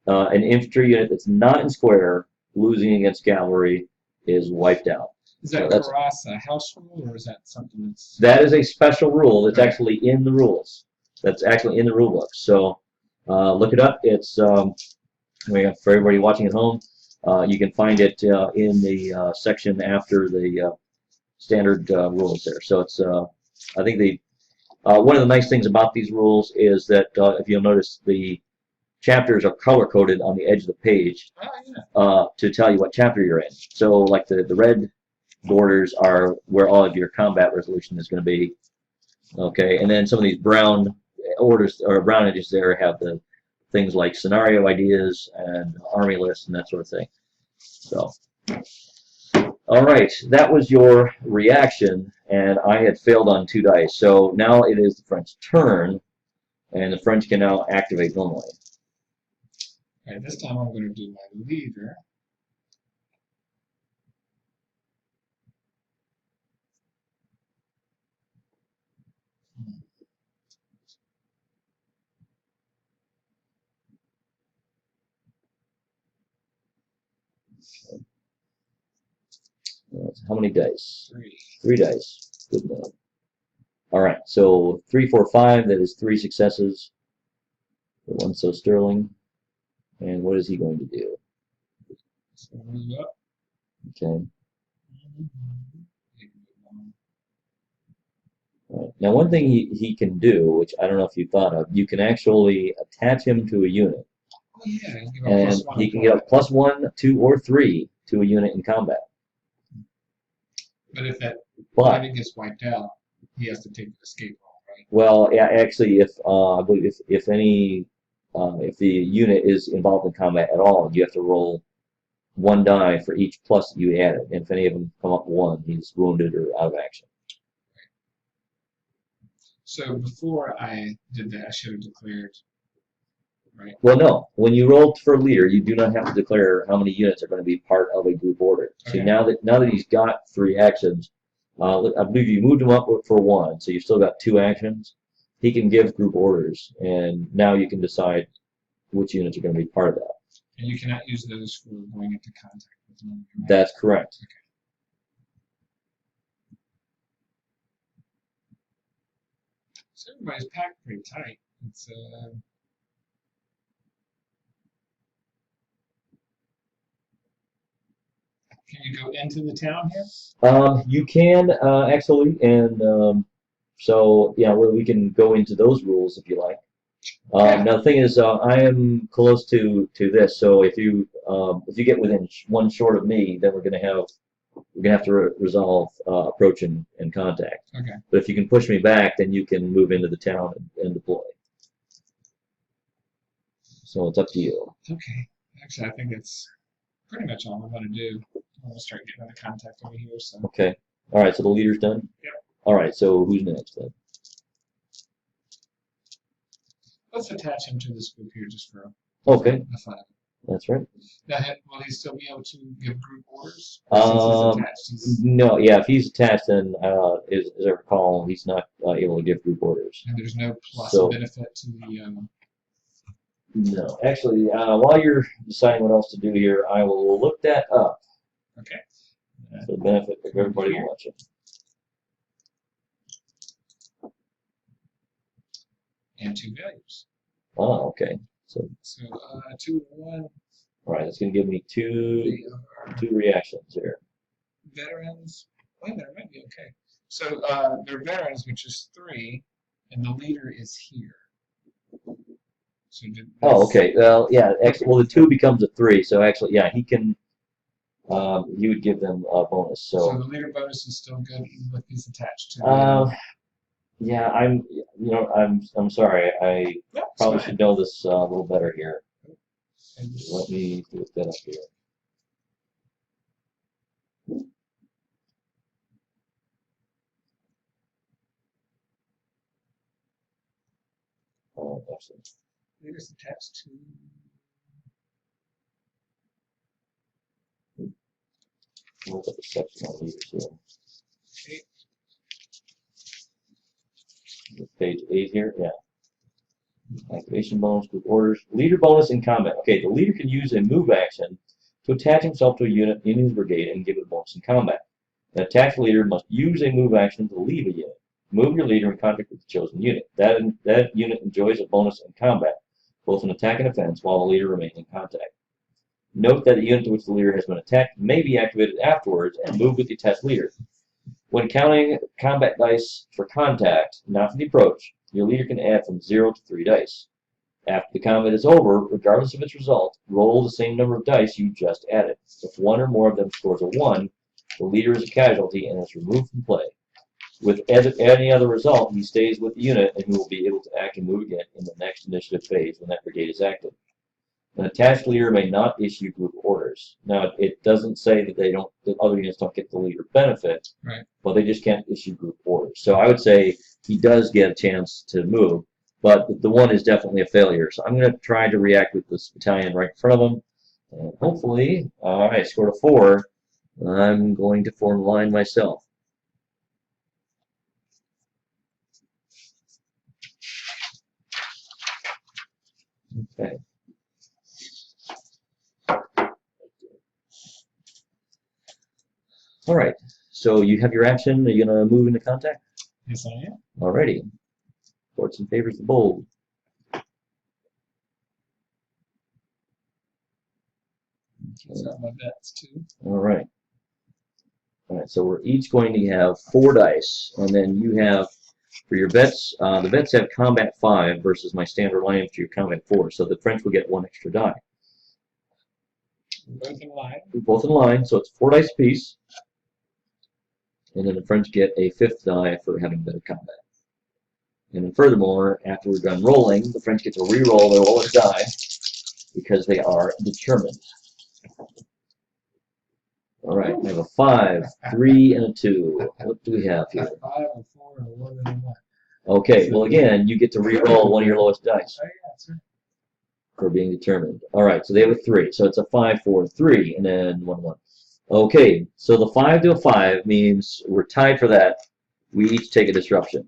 an infantry unit that's not in square losing against cavalry is wiped out. Is that cuirass a house rule, or is that something that's... That is a special rule that's actually in the rules. That's actually in the rule book. So look it up. It's for everybody watching at home. You can find it in the section after the standard rules there. So it's I think one of the nice things about these rules is that if you'll notice, the chapters are color coded on the edge of the page to tell you what chapter you're in. So like the red borders are where all of your combat resolution is going to be. Okay, and then some of these brown orders or brown edges there have the things like scenario ideas and army lists and that sort of thing. So, all right, that was your reaction, and I had failed on 2 dice. So now it is the French turn, and the French can now activate normally. All right, this time I'm going to do my leader. How many dice? 3. 3 dice. Good enough. All right, so 3, 4, 5. That is 3 successes. The one so sterling. And what is he going to do? So move up. Okay. Right. Now, one thing he can do, which I don't know if you thought of, you can actually attach him to a unit. Oh, yeah, and he can get a +1, 2, or 3 to a unit in combat. But if that unit gets wiped out, he has to take the escape roll, right? Well, yeah, actually, if I believe if the unit is involved in combat at all, you have to roll 1 die for each plus you added. And if any of them come up 1, he's wounded or out of action. So before I did that, I should have declared, right? Well, no. When you roll for leader, you do not have to declare how many units are going to be part of a group order. Okay. See, now that he's got 3 actions, I believe you moved him up for 1, so you've still got 2 actions. He can give group orders, and now you can decide which units are going to be part of that. And you cannot use those for going into contact with them. Right? That's correct. Okay. So everybody's packed pretty tight. It's Can you go into the town here? You can actually, and so yeah, well, we can go into those rules if you like. Yeah. Now the thing is, I am close to this, so if you get within 1 short of me, then we're gonna have to resolve approach and contact. Okay. But if you can push me back, then you can move into the town and deploy. So it's up to you. Okay. Actually, I think that's pretty much all I'm going to do. I'm going to start getting into contact over here. So. Okay. All right. So the leader's done. Yep. All right. So who's next then? Let's attach him to this group here just for Okay. the fun. That's right. Now, will he still be able to give group orders? Since he's attached, no. Yeah. If he's attached, then as I recall, he's not able to give group orders. And there's no plus benefit to the. No, actually, while you're deciding what else to do here, I will look that up. Okay. For the benefit of everybody watching. And 2 values. Oh, okay. So 2 and 1. All right, that's going to give me two reactions here. Veterans. Wait a minute, it might be okay. So they're veterans, which is 3, and the leader is here. So okay. Well, yeah. Actually, well, the 2 becomes a 3. So actually, yeah, he can. He would give them a bonus. So the leader bonus is still good even if he's attached to. Yeah, I'm sorry. I probably should know this a little better here. Let me look that up here. Oh, excellent. Leader's attached to. Look at the section on leaders here. Page 8 here, yeah. Activation bonus, group orders. Leader bonus in combat. Okay, the leader can use a move action to attach himself to a unit in his brigade and give it a bonus in combat. An attached leader must use a move action to leave a unit. Move your leader in contact with the chosen unit. That unit enjoys a bonus in combat, both in attack and defense, while the leader remains in contact. Note that the unit to which the leader has been attacked may be activated afterwards and move with the attached leader. When counting combat dice for contact, not for the approach, your leader can add from 0 to 3 dice. After the combat is over, regardless of its result, roll the same number of dice you just added. If 1 or more of them scores a 1, the leader is a casualty and is removed from play. With any other result, he stays with the unit and he will be able to act and move again in the next initiative phase when that brigade is active. An attached leader may not issue group orders. Now, it doesn't say that that other units don't get the leader benefit, right? But they just can't issue group orders. So I would say he does get a chance to move, but the 1 is definitely a failure. So I'm going to try to react with this battalion right in front of him, and hopefully, I scored a 4. I'm going to form a line myself. Okay. All right, so you have your action. Are you going to move into contact? Yes, I am. Alrighty. Fortune favors the bold. These are my bets, too. All right. All right, so we're each going to have 4 dice, and then you have, for your vets, the vets have combat 5 versus my standard line infantry combat 4, so the French will get 1 extra die. Both in line. Both in line, so it's 4 dice apiece. And then the French get a 5th die for having better combat. And then furthermore, after we're done rolling, the French get to re-roll their lowest die because they are determined. All right, I have a 5, 3, and a 2. What do we have here? 5, a 4, and a 1, and a 1. Okay, well again, you get to re-roll one of your lowest dice Oh, yeah, that's right. for being determined. All right, so they have a 3, so it's a 5, 4, 3, and then 1, 1. Okay, so the 5 to a 5 means we're tied for that. We each take a disruption.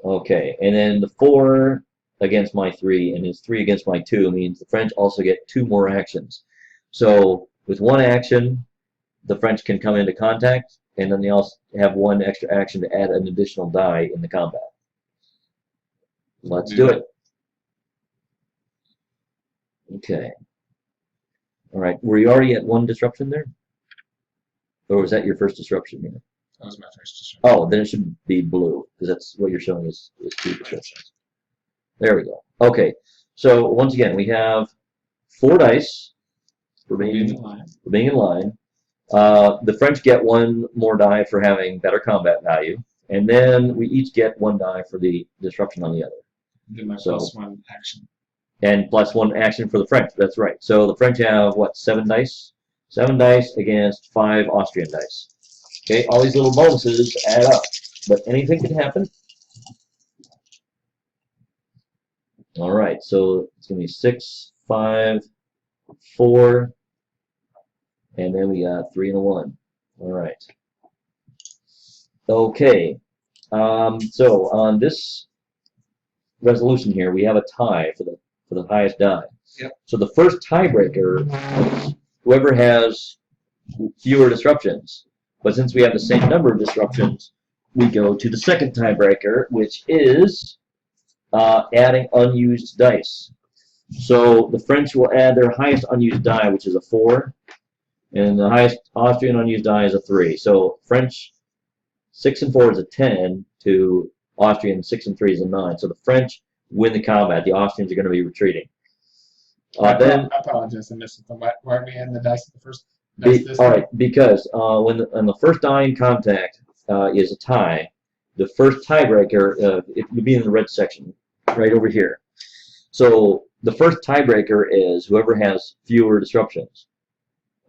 Okay, and then the 4 against my 3 and his 3 against my 2 means the French also get 2 more actions. So with one action, the French can come into contact, and then they also have one extra action to add an additional die in the combat. Let's do it. Okay. All right. Were you already at 1 disruption there? Or was that your first disruption here? That was my first disruption. Oh, then it should be blue, because that's what you're showing is 2 disruptions. There we go. Okay. So once again, we have 4 dice for being in line. The French get 1 more die for having better combat value, and then we each get 1 die for the disruption on the other. Then my plus 1 action. And plus 1 action for the French. That's right. So the French have what, 7 dice? 7 dice against 5 Austrian dice. Okay, all these little bonuses add up, but anything can happen. All right, so it's gonna be 6, 5, 4, and then we got 3 and a 1. All right. Okay. So on this resolution here, we have a tie for the highest die. Yep. So the first tiebreaker, whoever has fewer disruptions. But since we have the same number of disruptions, we go to the second tiebreaker, which is adding unused dice. So the French will add their highest unused die, which is a 4, and the highest Austrian unused die is a 3. So French 6 and 4 is a 10 to Austrian 6 and 3 is a 9. So the French win the combat. The Austrians are going to be retreating. I apologize, I missed it. Why are we adding the dice at the first? All right, because when the first die in contact is a tie, the first tiebreaker, it would be in the red section, right over here. So the first tiebreaker is whoever has fewer disruptions.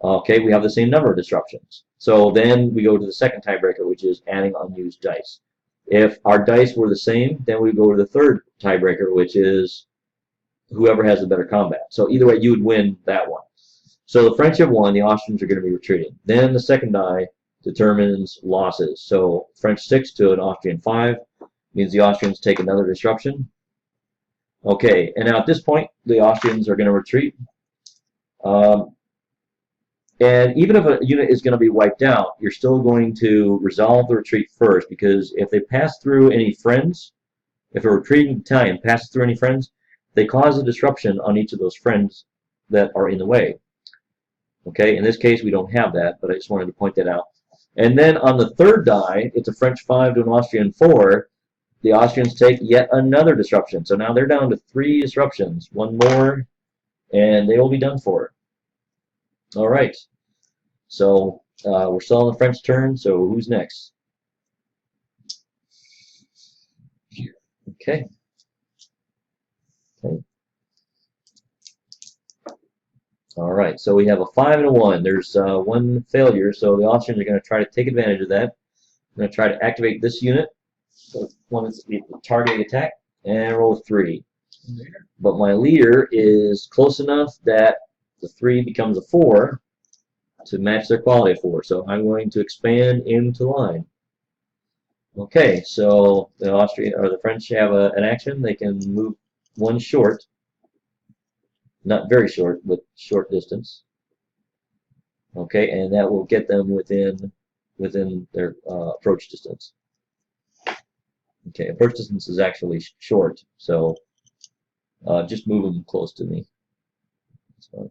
Okay, we have the same number of disruptions. So then we go to the second tiebreaker, which is adding unused dice. If our dice were the same, then we go to the third tiebreaker, which is whoever has the better combat. So either way, you would win that one. So the French have won, the Austrians are going to be retreating. Then the second die determines losses. So French 6 to an Austrian 5 means the Austrians take another disruption. Okay, and now at this point, the Austrians are going to retreat. And even if a unit is going to be wiped out, you're still going to resolve the retreat first, because if they pass through any friends, if a retreating battalion passes through any friends, they cause a disruption on each of those friends that are in the way. Okay, in this case, we don't have that, but I just wanted to point that out. And then on the third die, it's a French 5 to an Austrian 4. The Austrians take yet another disruption. So now they're down to 3 disruptions, 1 more, and they will be done for. All right. So we're still on the French turn, so who's next? Here. Okay. Okay. All right, so we have a 5 and a 1. There's 1 failure, so the Austrians are going to try to take advantage of that. I'm going to try to activate this unit. So one is the targeting attack, and roll a 3. But my leader is close enough that the 3 becomes a 4 to match their quality of 4. So I'm going to expand into line. Okay, so the French have an action. They can move 1 short. Not very short, but short distance. Okay, and that will get them within their approach distance. Okay, approach distance is actually short, so just move them close to me. That's fine.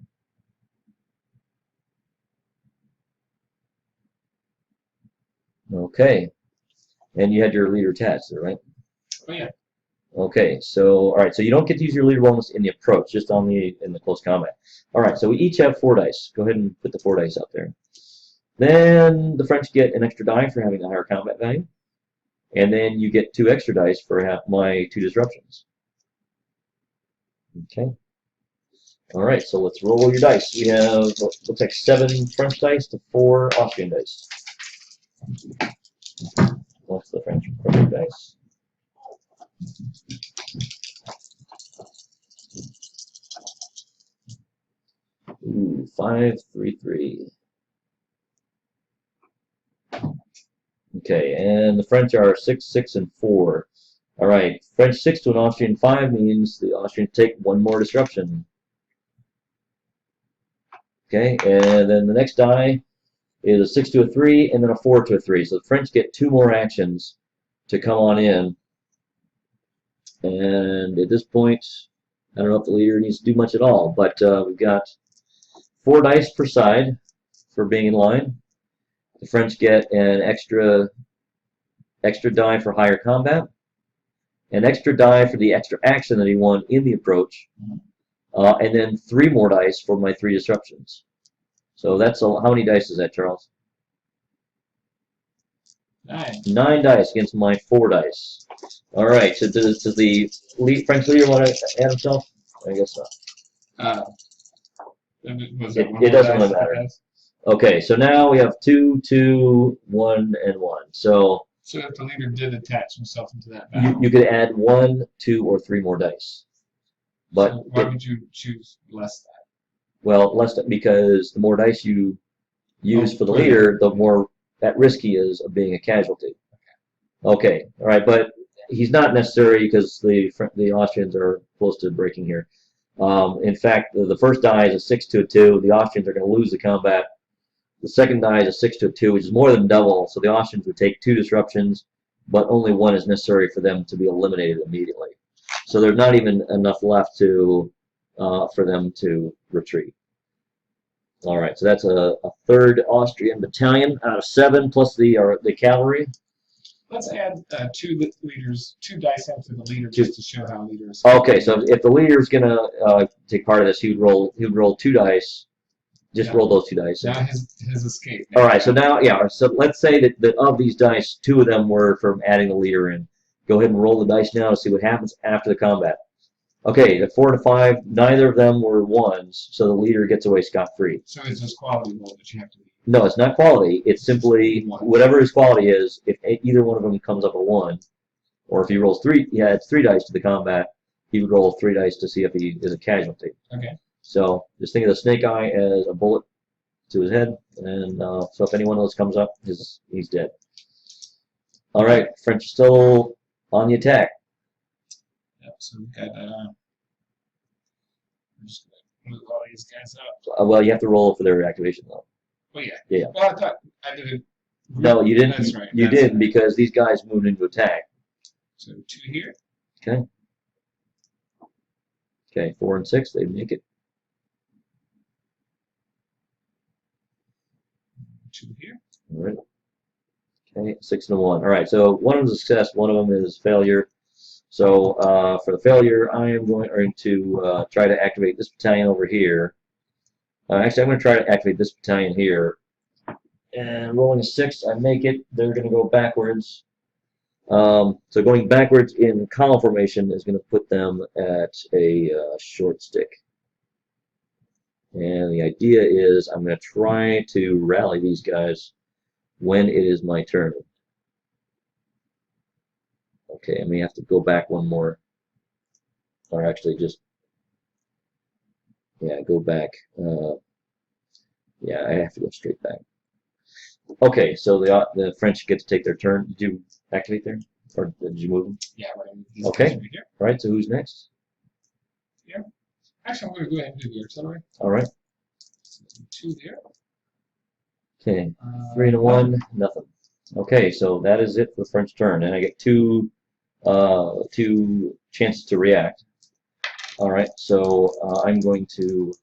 Okay, and you had your leader attached there, right? Oh yeah. Okay, so all right, so you don't get to use your leader bonus in the approach, just on in the close combat. All right, so we each have 4 dice. Go ahead and put the 4 dice out there. Then the French get an extra die for having a higher combat value, and then you get 2 extra dice for my 2 disruptions. Okay. All right, so let's roll your dice. We have looks like 7 French dice to 4 Austrian dice. What's the French perfect dice? Ooh, 5, 3, 3. Okay, and the French are 6, 6, and 4. All right, French 6 to an Austrian 5 means the Austrians take one more disruption. Okay, and then the next die is a 6 to a 3, and then a 4 to a 3. So the French get 2 more actions to come on in. And at this point, I don't know if the leader needs to do much at all, but we've got 4 dice per side for being in line. The French get an extra die for higher combat, an extra die for the extra action that he won in the approach, and then 3 more dice for my 3 disruptions. So that's how many dice is that, Charles? 9. 9 dice against my 4 dice. All right. So does the French leader want to add himself? I guess so. It doesn't really matter. Okay. So now we have 2, 2, 1, and 1. So if the leader did attach himself into that battle, you could add 1, 2, or 3 more dice. But so why would you choose less than? Well, less because the more dice you use for the leader, the more at risk he is of being a casualty. Okay, all right, but he's not necessary because the Austrians are close to breaking here. In fact, the first die is a 6 to a 2. The Austrians are going to lose the combat. The second die is a 6 to a 2, which is more than double. So the Austrians would take 2 disruptions, but only 1 is necessary for them to be eliminated immediately. So there's not even enough left to for them to retreat. All right, so that's a 3rd Austrian battalion out of 7 plus the cavalry. Let's add 2 leaders, 2 dice into the leader just to show how leader is. Okay, so if the leader is gonna take part of this, he would roll 2 dice. Just roll those 2 dice. Now his escape. All right, so now so let's say that of these dice, 2 of them were from adding the leader in. Go ahead and roll the dice now to see what happens after the combat. Okay, the 4 to 5, neither of them were 1s, so the leader gets away scot-free. So it's just quality roll that you have to do. No, it's not quality. It's simply whatever his quality is. If either one of them comes up a 1, or if he rolls 3, he adds 3 dice to the combat. He would roll 3 dice to see if he is a casualty. Okay. So just think of the snake eye as a bullet to his head, and so if any one of those comes up, he's dead. All right, French is still on the attack. Yep. So we got. I'm just gonna move all these guys up. Well, you have to roll for their activation though. Oh yeah. Yeah. Well, I thought I did it. No, you didn't. That's right. You didn't because these guys moved into attack. So 2 here. Okay. Okay, 4 and 6, they make it. 2 here. All right. Okay, 6 and a 1. All right, so one of them is success, one of them is failure. So for the failure, I am going to try to activate this battalion over here. Actually, I'm going to try to activate this battalion here. And rolling a 6, I make it. They're going to go backwards. So going backwards in column formation is going to put them at a short stick. And the idea is I'm going to try to rally these guys when it is my turn. Okay, I may have to go back one more. Or actually just, yeah, go back. Yeah, I have to go straight back. Okay, so the French get to take their turn. Did you activate there? Or did you move them? Yeah, we're going to move these Okay. guys right here. All right, so who's next? Here. Actually, I'm going to go ahead and do the artillery. All right. So 2 there. Okay, 3 and a 1, nothing. Okay, so that is it for the French turn, and I get 2 chances to react. All right, so I'm going to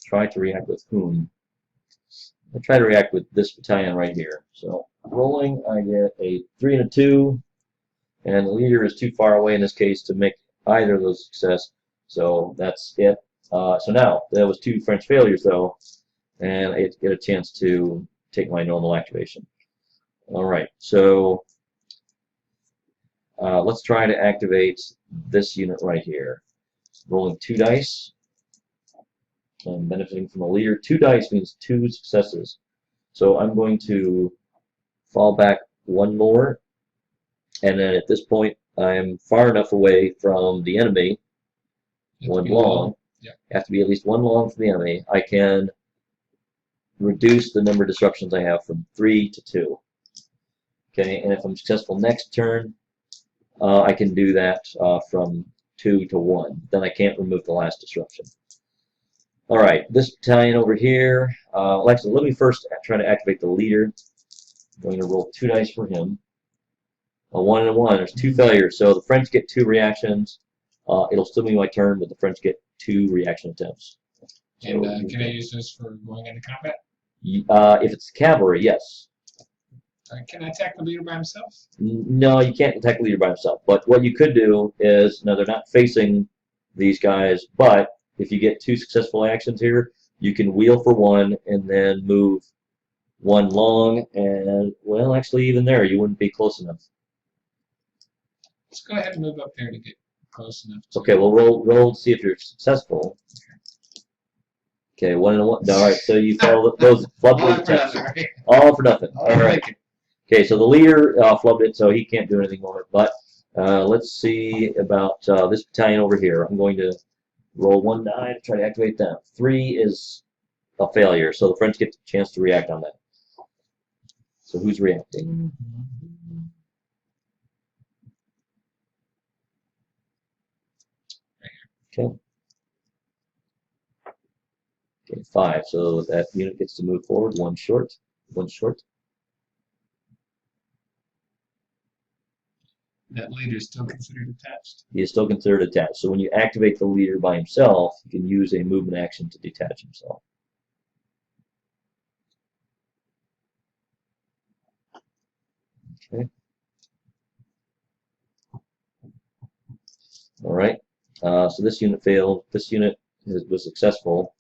try to react with whom? I'll try to react with this battalion right here. So rolling, I get a 3 and a 2, and the leader is too far away in this case to make either of those success. So that's it. So now there was 2 French failures though, and I get a chance to take my normal activation. All right, so let's try to activate this unit right here. Rolling 2 dice. I'm benefiting from the leader. 2 dice means 2 successes. So I'm going to fall back one more, and then at this point I'm far enough away from the enemy, one long, have to be at least one long from the enemy, I can reduce the number of disruptions I have from 3 to 2. Okay, and if I'm successful next turn, I can do that from 2 to 1. Then I can't remove the last disruption. All right, this battalion over here. Actually, let me first try to activate the leader. I'm going to roll 2 dice for him. A 1 and a 1. There's 2 failures, so the French get 2 reactions. It'll still be my turn, but the French get 2 reaction attempts. So, and can I use this for going into combat? If it's cavalry, yes. Can I attack the leader by himself? No, you can't attack the leader by himself. But what you could do is, no, they're not facing these guys, but if you get 2 successful actions here, you can wheel for 1 and then move 1 long, and, well, actually, even there, you wouldn't be close enough. Let's go ahead and move up there to get close enough. Okay, well, roll to see if you're successful. Okay, 1 and 1. All right, so you fail those flub attempts. All for nothing. All right. Okay, so the leader flubbed it, so he can't do anything more. But let's see about this battalion over here. I'm going to roll 1 die to try to activate them. 3 is a failure, so the French get a chance to react on that. So who's reacting? Okay. Okay, 5. So that unit gets to move forward. 1 short. 1 short. That leader is still considered attached? He is still considered attached. So when you activate the leader by himself, you can use a movement action to detach himself. Okay. All right. So this unit failed. This unit was successful.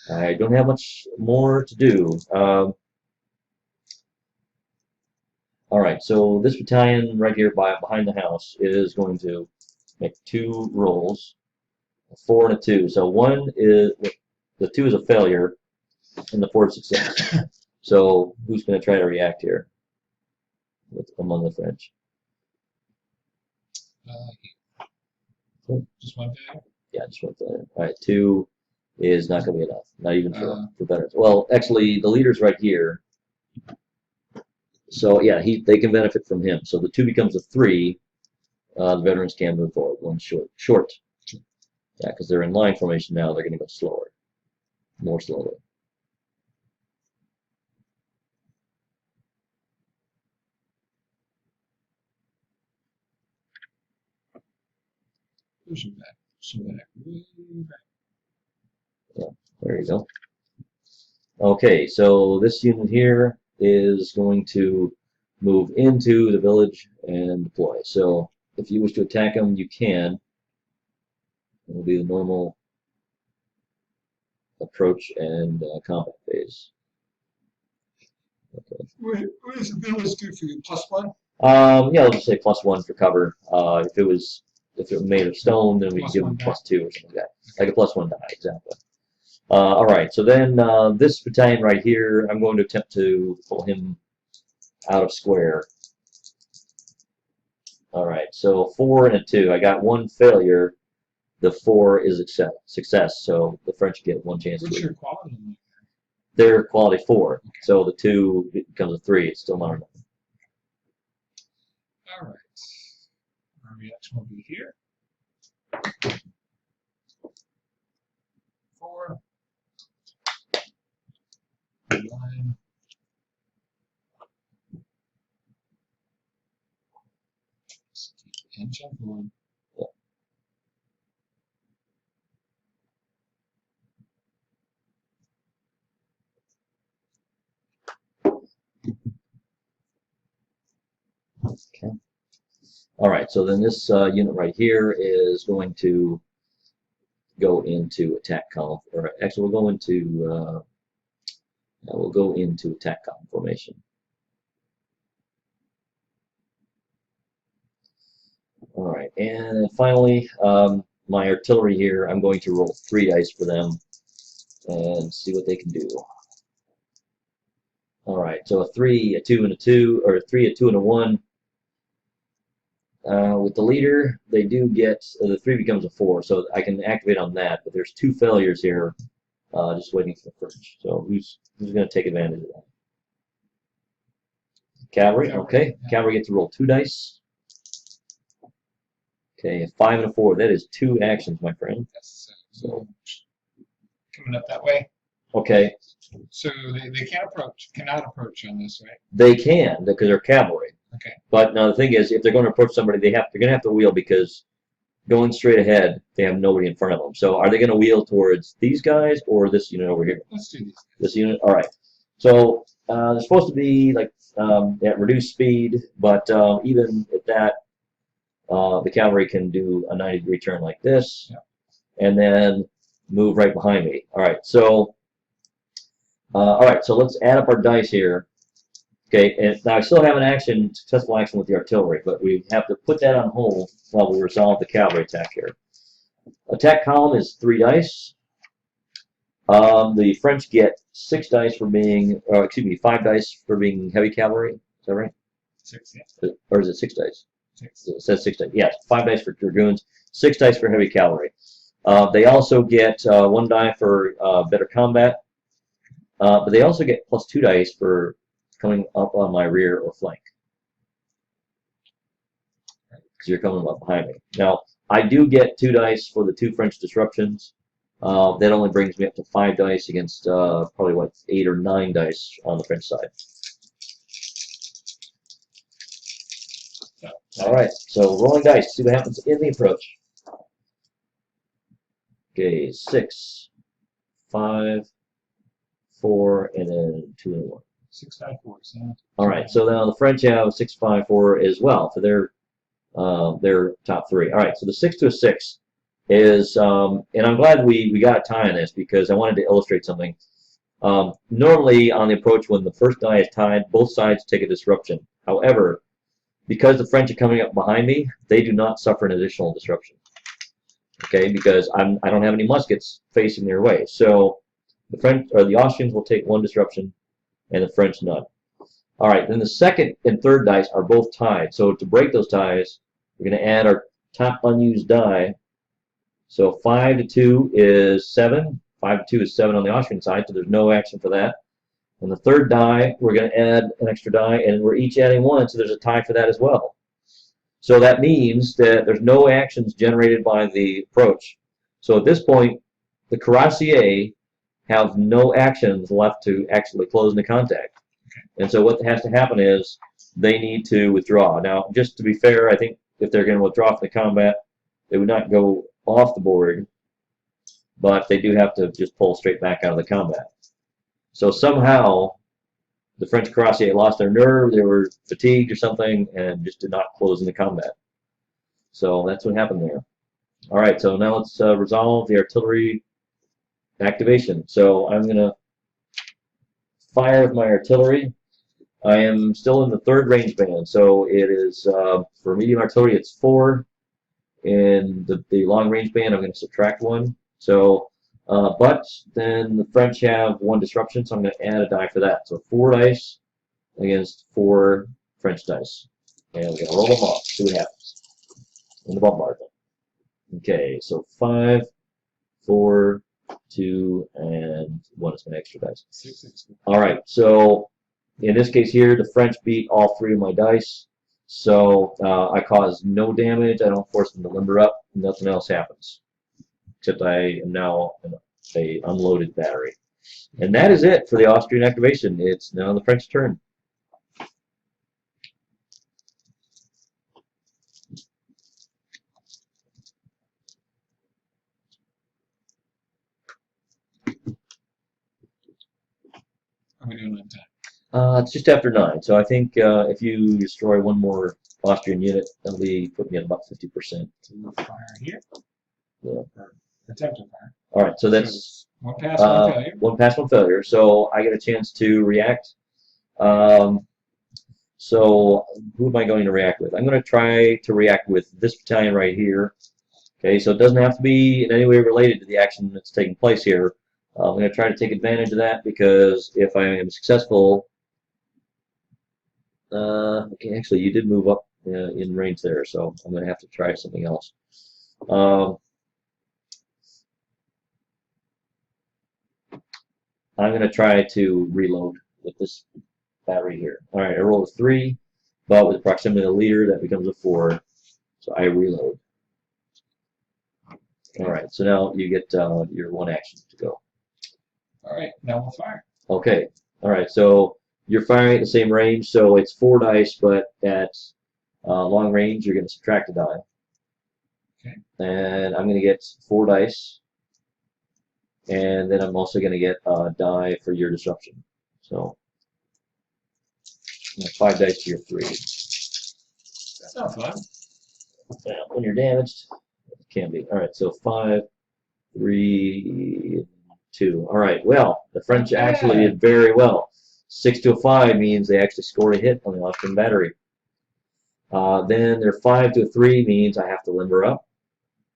I don't have much more to do. All right, so this battalion right here behind the house is going to make 2 rolls, a 4 and a 2. So 1 is, the 2 is a failure, and the 4 is success. So who's going to try to react here among the French? Just 1 failure? Yeah, just 1 failure. All right, 2 is not going to be enough, not even for veterans. Well, actually, the leader's right here. So yeah, they can benefit from him. So the 2 becomes a 3. The veterans can move forward. 1 short. Yeah, because they're in line formation now. They're going to go slower, more slowly. Push it back. Push it back. Way back. Yeah, there you go. Okay, so this unit here is going to move into the village and deploy. So if you wish to attack them, you can. It will be the normal approach and combat phase. Okay. What does the village do for you? +1? Yeah, I'll just say +1 for cover. If it was made of stone, then we give them +2 or something like that. Like a +1 die, exactly. All right, so then this battalion right here, I'm going to attempt to pull him out of square. All right, so 4 and a 2. I got 1 failure. The 4 is success, so the French get 1 chance What's to. your quality? They're quality 4, okay. So the 2 becomes a 3. It's still not enough. All right. Our reaction will be here. 4. 9. And jump forward. Yeah. Okay. All right, so then this unit right here is going to go into attack column, or actually we'll go into attack column formation. All right, and finally, my artillery here, I'm going to roll 3 dice for them and see what they can do. All right, so a 3, a 2, and a 2, or a 3, a 2, and a 1. With the leader, they do get, the 3 becomes a 4, so I can activate on that, but there's 2 failures here, just waiting for the French. So who's going to take advantage of that? Cavalry, okay. Yeah. Cavalry gets to roll 2 dice. Okay, a 5 and a 4. That is 2 actions, my friend. Yes. So coming up that way. Okay. So they cannot approach on this, right? They can, because they're cavalry. Okay. But now the thing is, if they're going to approach somebody, they're going to have to wheel, because going straight ahead, they have nobody in front of them. So are they going to wheel towards these guys or this unit over here? Let's do these. This unit? All right. So they're supposed to be like at reduced speed, but even at that, the cavalry can do a 90-degree turn like this, and then move right behind me. All right. So let's add up our dice here. Okay, and now I still have an successful action with the artillery, but we have to put that on hold while we resolve the cavalry attack here. Attack column is 3 dice. The French get 6 dice for being, 5 dice for being heavy cavalry. Is that right? 6, yeah. Or is it 6 dice? 6. It says 6 dice. Yes, 5 dice for dragoons, 6 dice for heavy cavalry. They also get 1 die for better combat, but they also get plus 2 dice for coming up on my rear or flank, because you're coming up behind me. Now, I do get 2 dice for the 2 French disruptions. That only brings me up to 5 dice against probably, 8 or 9 dice on the French side. All right, so rolling dice, see what happens in the approach. Okay, 6, 5, 4, and then 2 and 1. 6, 5, 4. So all right, so now the French have 6, 5, 4 as well for their top 3. All right, so the 6 to a 6 is, and I'm glad we got a tie on this, because I wanted to illustrate something. Normally on the approach, when the first die is tied, both sides take a disruption. However, because the French are coming up behind me, they do not suffer an additional disruption. Okay, because I don't have any muskets facing their way. So the French or the Austrians will take 1 disruption, and the French none. All right, then the second and third dice are both tied. So to break those ties, we're going to add our top unused die. So 5 to 2 is 7. 5 to 2 is 7 on the Austrian side, so there's no action for that. And the third die, we're going to add an extra die, and we're each adding 1, so there's a tie for that as well. So that means that there's no actions generated by the approach. So at this point, the cuirassiers have no actions left to actually close into contact. And so what has to happen is they need to withdraw. Now, just to be fair, I think if they're going to withdraw from the combat, they would not go off the board, but they do have to just pull straight back out of the combat. So somehow the French cuirassiers lost their nerve, they were fatigued or something, and just did not close into combat. So that's what happened there. All right, so now let's resolve the artillery activation. So I'm going to fire with my artillery. I am still in the 3rd range band, so it is, for medium artillery, it's 4. In the long range band, I'm going to subtract 1. So, but then the French have 1 disruption, so I'm going to add a die for that. So 4 dice against 4 French dice. And we're going to roll them off, see what happens in the bombardment. Okay, so 5, 4, 2, and 1 is my extra dice. 6, 6. All right, so in this case here, the French beat all 3 of my dice. So I cause no damage. I don't force them to limber up. Nothing else happens, except I am now a unloaded battery. And that is it for the Austrian activation. It's now the French turn. Are we doing on time? It's just after 9. So I think if you destroy 1 more Austrian unit, that'll be put me at about 50%. So we'll fire here. Yeah. Or attempt to fire. All right, so that's 1 pass, 1 failure. 1 pass, 1 failure. So I get a chance to react. So who am I going to react with? I'm going to try to react with this battalion right here. Okay, so it doesn't have to be in any way related to the action that's taking place here. I'm going to try to take advantage of that, because if I am successful, Okay, actually, you did move up in range there, so I'm going to have to try something else. I'm going to try to reload with this battery here. All right, I rolled a 3, but with the proximity of the leader, that becomes a 4. So I reload. All right, so now you get your 1 action to go. All right, now we'll fire. Okay, all right, so you're firing at the same range, so it's 4 dice, but at long range, you're going to subtract a die. Okay. And I'm going to get 4 dice, and then I'm also going to get a die for your disruption. So 5 dice to your 3. That's not fun. Yeah, when you're damaged, it can be. All right, so 5, 3, 2. All right, well, the French actually did very well. 6 to a 5 means they actually scored a hit on the Austrian battery. Then their 5 to a 3 means I have to limber up.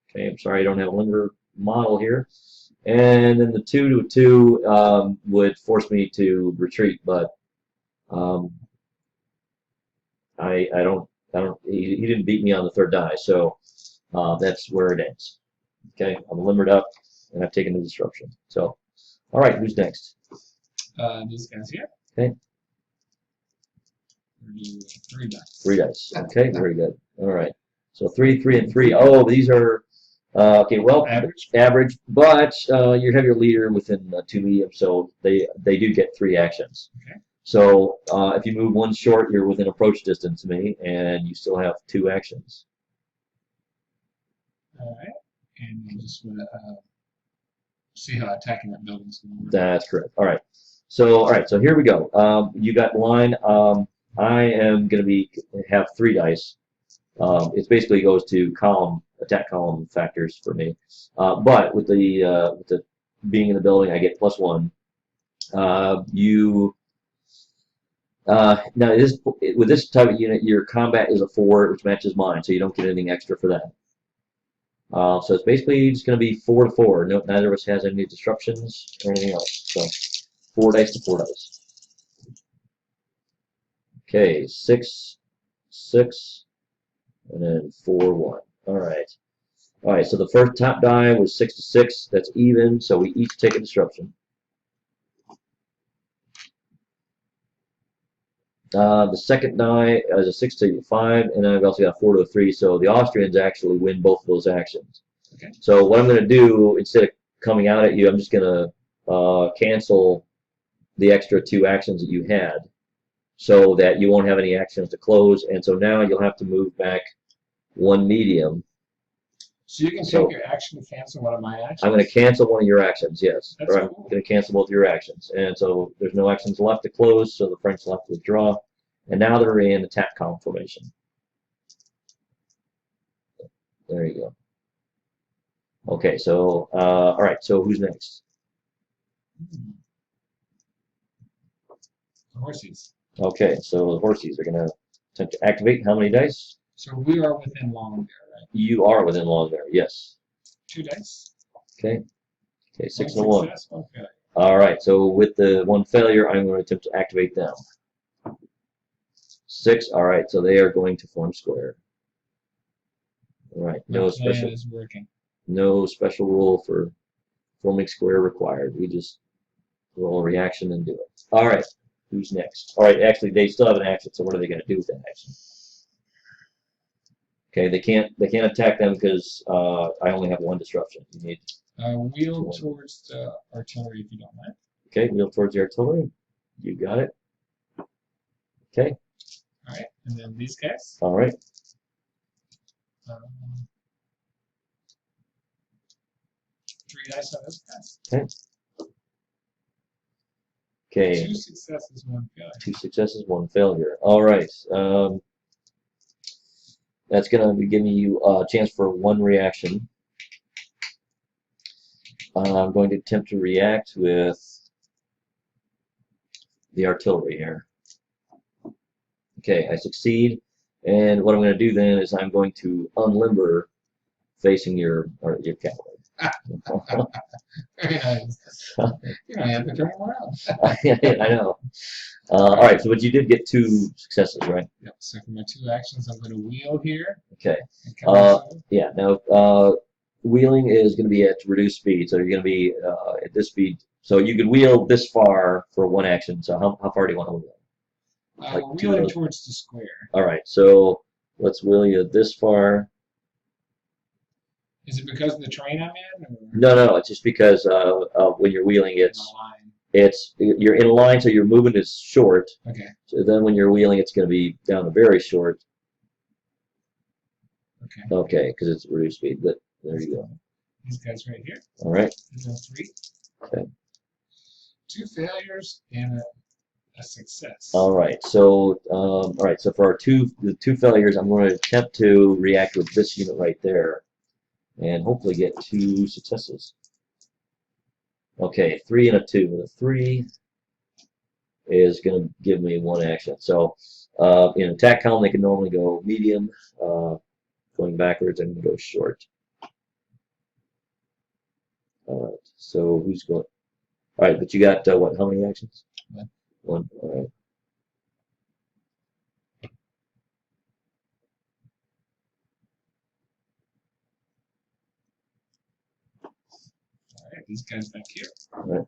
Okay, I'm sorry I don't have a limber model here. And then the 2 to a 2 would force me to retreat, but I don't. He didn't beat me on the 3rd die, so that's where it ends. Okay, I'm limbered up, and I've taken the disruption. So, all right, who's next? These guys here. Okay. 3 dice. 3 dice. Okay, very good. All right. So 3, 3, and 3. Oh, these are okay. Well, average, but you have your leader within 2 medium, so they do get 3 actions. Okay. So if you move 1 short, you're within approach distance to me, and you still have 2 actions. All right, and you just want to see how attacking that building is going to work. That's correct. All right. So here we go. You got line. I am going to have 3 dice. It basically goes to attack column factors for me. But with the being in the building, I get +1. Now with this type of unit, your combat is a 4, which matches mine, so you don't get anything extra for that. So it's basically just going to be 4 to 4. No, neither of us has any disruptions or anything else. So 4 dice to 4 dice. Okay, 6, 6, and then 4, 1. All right. All right. So the first top die was 6 to 6. That's even. So we each take a disruption. The second die is a 6 to 5, and then I've also got a 4 to a 3. So the Austrians actually win both of those actions. Okay. So what I'm going to do, instead of coming out at you, I'm just going to cancel the extra 2 actions that you had, so that you won't have any actions to close. And so now you'll have to move back 1 medium. So you can take your action to cancel one of my actions? I'm going to cancel one of your actions, yes. That's I'm going to cancel both your actions. And so there's no actions left to close, so the French left to withdraw. And now they're in attack column formation. There you go. Okay, so, all right, so who's next? The horses. Okay, so the horses are going to attempt to activate. How many dice? So we are within long there, right? You are within long there, yes. 2 dice. Okay. Okay, 6 and 1 1. success, 1 failure. All right, so with the 1 failure, I'm going to attempt to activate them. 6. All right, so they are going to form square. All right, no special. Is working. No special rule for forming square required. We just roll a reaction and do it. All right, who's next? All right, actually, they still have an action. So what are they going to do with that action? Okay, they can't attack them because I only have 1 disruption. You need wheel towards the artillery if you don't mind. Okay, wheel towards the artillery. You got it. Okay. All right, and then these guys. All right. 3 dice on this guys. Okay. Okay. 2 successes, 1 failure. 2 successes, 1 failure. All right. That's going to be giving you a chance for 1 reaction. I'm going to attempt to react with the artillery here. Okay, I succeed. And what I'm going to do then is I'm going to unlimber facing your cavalry. Very nice. You don't have to turn around. I know. All right, so but you did get 2 successes, right? Yep. So for my 2 actions, I'm going to wheel here. Okay. And come inside. Yeah. Now, wheeling is going to be at reduced speed, so you're going to be at this speed. So you could wheel this far for 1 action. So how far do you want to wheel? We're wheeling towards the square. All right. So let's wheel you this far. Is it because of the terrain I'm in? Or? No. It's just because when you're wheeling, you're in a line, so your movement is short. Okay. So then when you're wheeling, it's going to be down to very short. Okay. Okay, because it's reduced speed. But there you go. These guys right here. All right. These are 3. Okay. 2 failures and a success. All right. So So for our the 2 failures, I'm going to attempt to react with this unit right there, and hopefully get 2 successes. Okay, 3 and a 2. The 3 is going to give me 1 action. So in attack column, they can normally go medium. Going backwards, I'm going to go short. All right. So who's going? All right, but you got what? How many actions? 1. 1. All right. All right, these guys back here. All right.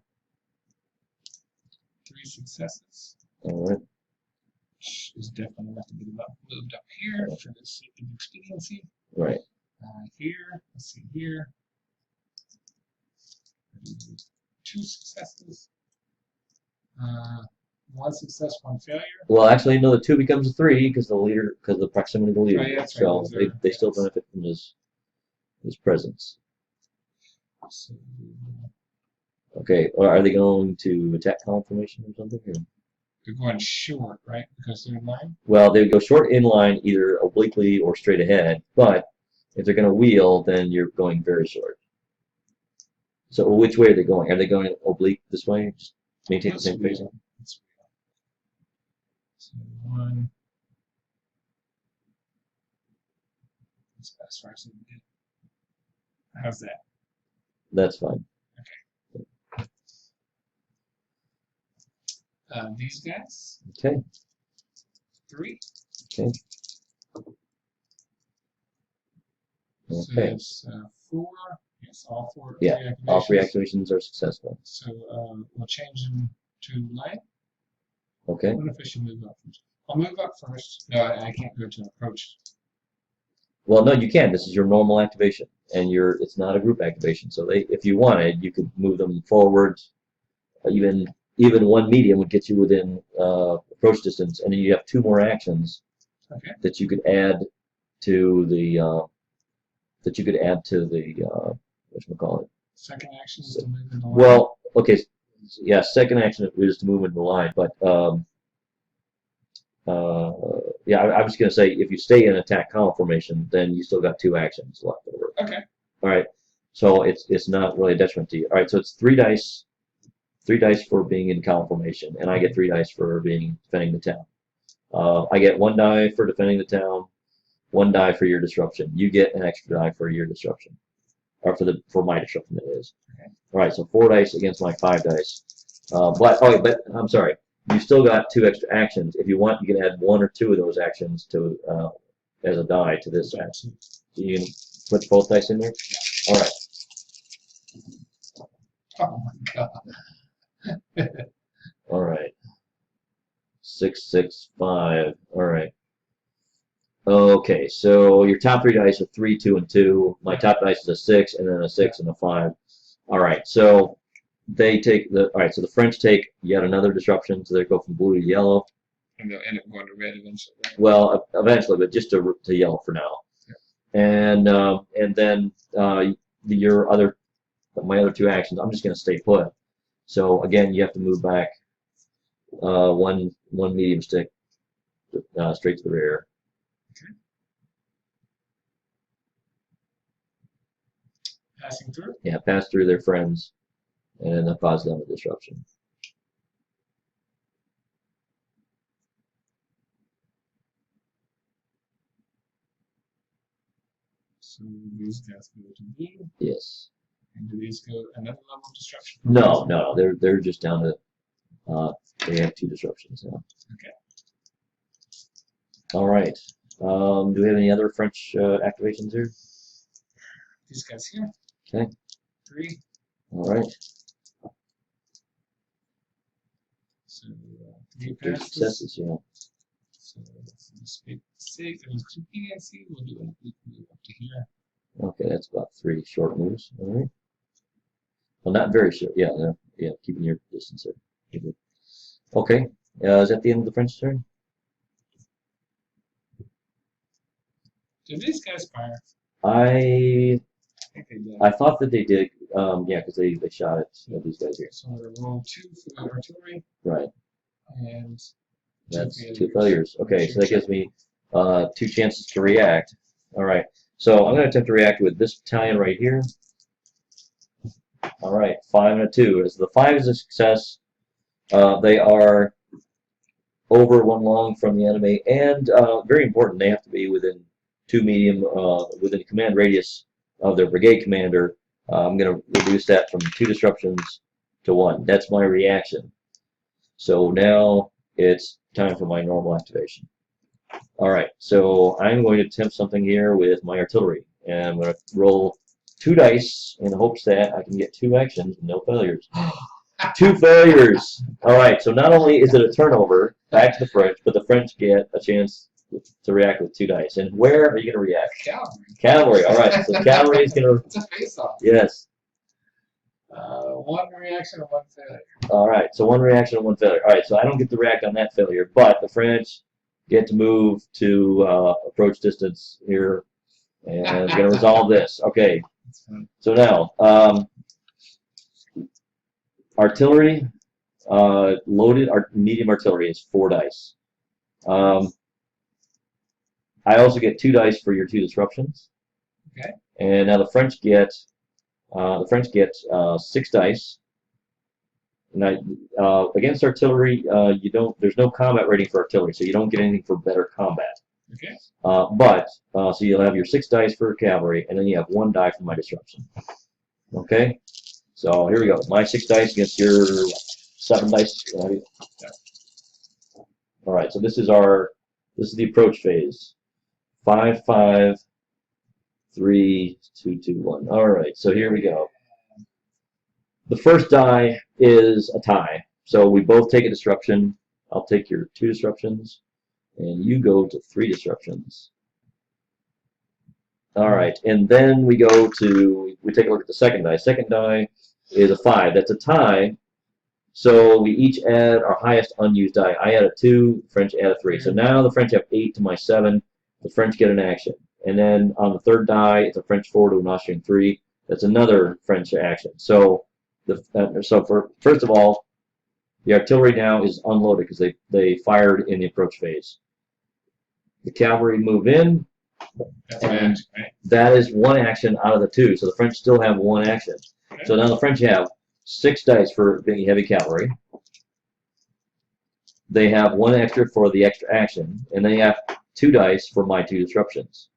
3 successes. All right. Is definitely enough to get moved up here for the sake of expediency. Right. Here, let's see here. 2 successes. 1 success, 1 failure. Well, actually, no. The 2 becomes a 3 because the proximity of the leader. Oh, yeah, that's so right. they still benefit from his presence. So, okay. Or are they going to attack column formation or something? Or? they're going short, right? Because they're in line? Well, they would go short in line, either obliquely or straight ahead. But if they're going to wheel, then you're going very short. So which way are they going? Are they going oblique this way? Just maintain the same phasing? Let's wheel. So 1. That's as far as I can get. How's that? That's fine. These guys. Okay. 3. Okay. So Okay. that's 4. Yes, all 4. Yeah, all 3 activations are successful. So we'll change them to line. Okay. I wonder if I should move up first. I'll move up first. No, I can't go to approach. Well, no, you can. This is your normal activation, and it's not a group activation. So if you wanted, you could move them forward. Even 1 medium would get you within approach distance, and then you have 2 more actions that you could add to the whatchamacallit. Second action is to move in the line. Well, okay, yeah. Second action is to move in the line, but yeah, I was going to say if you stay in attack column formation, then you still got 2 actions left over. Okay. All right. So it's not really a detriment to you. All right. So it's 3 dice. 3 dice for being in column formation, and I get 3 dice for defending the town. I get 1 die for defending the town, 1 die for your disruption. You get an extra die for your disruption, or for my disruption, that is. Okay. All right, so 4 dice against my 5 dice. But I'm sorry, you still got 2 extra actions. If you want, you can add 1 or 2 of those actions to as a die to this action. So you can put both dice in there. All right. Oh my god. All right. 6, 6, 5. All right. Okay, so your top 3 dice are 3, 2, and 2. My top dice is a 6, and then a 6 and a 5. All right, so they take the. All right, so the French take yet another disruption, so they go from blue to yellow. And they'll end up going to red eventually. Right? Well, eventually, but just to yellow for now. Yeah. And then my other 2 actions, I'm just going to stay put. So again, you have to move back one medium stick straight to the rear. Okay. Passing through? Yeah, pass through their friends, and then that causes them a disruption. So these guys go to blue. Yes. And do these go another level of destruction? No, they're just down to They have 2 disruptions now. Okay. All right. Do we have any other French activations here? These guys here. Okay. 3. All right. So 3 3 passes. successes, yeah. So let's make 6. I mean, creeping and see. We'll do a quick move up to here. Okay, that's about 3 short moves. All right. Well, not very short. Yeah, no, yeah, keeping your distance there. Okay. Is that the end of the French turn? Do these guys fire? I think they did. I thought that they did. Yeah, because they shot at these guys here. So I'm going to roll 2 for the artillery. Right. And That's 2 2 failures. Okay, so that gives me 2 chances to react. All right. So I'm going to attempt to react with this battalion right here. All right, 5 and a 2. As the 5 is a success, they are over 1 long from the enemy, and very important, they have to be within 2 medium, within command radius of their brigade commander. I'm going to reduce that from 2 disruptions to 1. That's my reaction. So now it's time for my normal activation. All right, so I'm going to attempt something here with my artillery, and I'm going to roll 2 dice in the hopes that I can get 2 actions and no failures. 2 failures. All right, so not only is it a turnover back to the French, but the French get a chance to react with 2 dice. And where are you going to react? Cavalry. Cavalry. All right, so cavalry is going to. It's a face-off. Yes. 1 reaction and 1 failure. All right, so 1 reaction and 1 failure. All right, so I don't get to react on that failure, but the French get to move to approach distance here, and I'm going to resolve this. Okay. So now, artillery, loaded medium artillery is 4 dice. I also get 2 dice for your 2 disruptions. Okay. And now the French get 6 dice. Now, against artillery, there's no combat rating for artillery, so you don't get anything for better combat. Okay. So you'll have your 6 dice for cavalry, and then you have 1 die for my disruption. Okay. So here we go. My 6 dice against your 7 dice. All right. So this is the approach phase. 5, 5, 3, 2, 2, 1. All right. So here we go. The first die is a tie. So we both take a disruption. I'll take your 2 disruptions, and you go to 3 disruptions. All right, and then we take a look at the second die. Second die is a 5. That's a tie. So we each add our highest unused die. I add a 2, the French add a 3. So now the French have 8 to my 7. The French get an action. And then on the third die, it's a French 4 to an Austrian 3. That's another French action. So first of all, the artillery now is unloaded because they fired in the approach phase. The cavalry move in. That's an action, right? That is 1 action out of the 2. So the French still have 1 action. Okay. So now the French have 6 dice for being heavy cavalry. They have 1 extra for the extra action, and they have 2 dice for my 2 disruptions.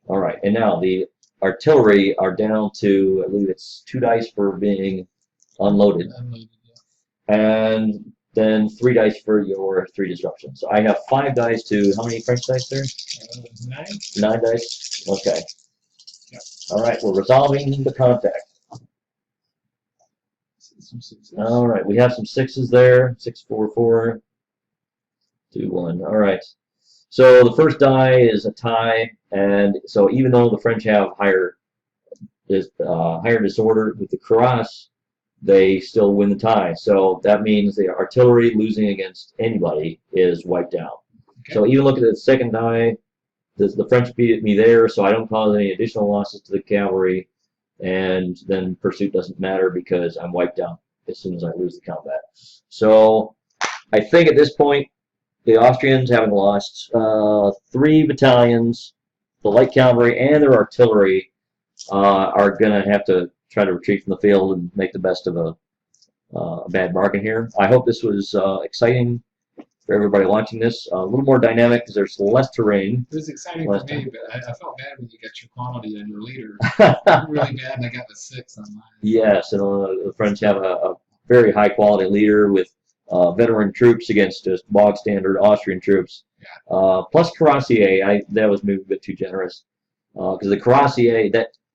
All right, and now the artillery are down to, I believe it's 2 dice for being unloaded, and then 3 dice for your 3 disruptions. So I have 5 dice to, how many French dice there? 9. 9 dice? Okay. Yep. All right, we're resolving the contact. All right, we have some 6s there. 6, 4, 4, 2, 1. All right. So the first die is a tie, and so even though the French have higher disorder with the cuirass, they still win the tie. So that means the artillery losing against anybody is wiped out. Okay. So even looking at the second die, the French beat me there, so I don't cause any additional losses to the cavalry, and then pursuit doesn't matter because I'm wiped out as soon as I lose the combat. So I think at this point, the Austrians, having lost 3 battalions, the light cavalry and their artillery, are going to have to try to retreat from the field and make the best of a bad bargain here. I hope this was exciting for everybody watching this. A little more dynamic because there's less terrain. It was exciting for me, but I felt bad when you got your quality on your leader. Really bad, and I got the 6 on mine. Yes, and the French have a very high quality leader with veteran troops against just bog standard Austrian troops. Plus Cuirassier, that was maybe a bit too generous because the Cuirassier,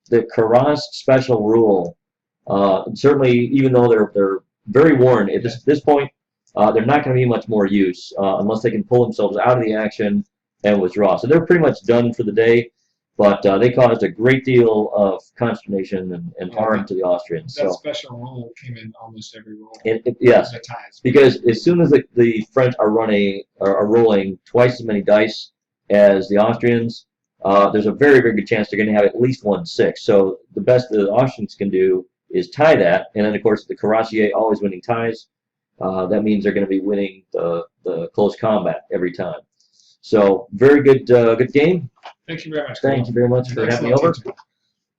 the Cuirass special rule, certainly even though they're very worn at this point, they're not going to be much more use unless they can pull themselves out of the action and withdraw. So they're pretty much done for the day. But they caused a great deal of consternation and harm to the Austrians. That special rule came in almost every rule. Yes, The ties. because as soon as the French are rolling twice as many dice as the Austrians, there's a very, very good chance they're going to have at least 1-6. So the best the Austrians can do is tie that, and then of course the Cuirassier always winning ties. That means they're going to be winning the close combat every time. So very good good game. Thank you very much. Thank you very much for having me over.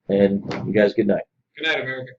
And you guys, good night. Good night, America.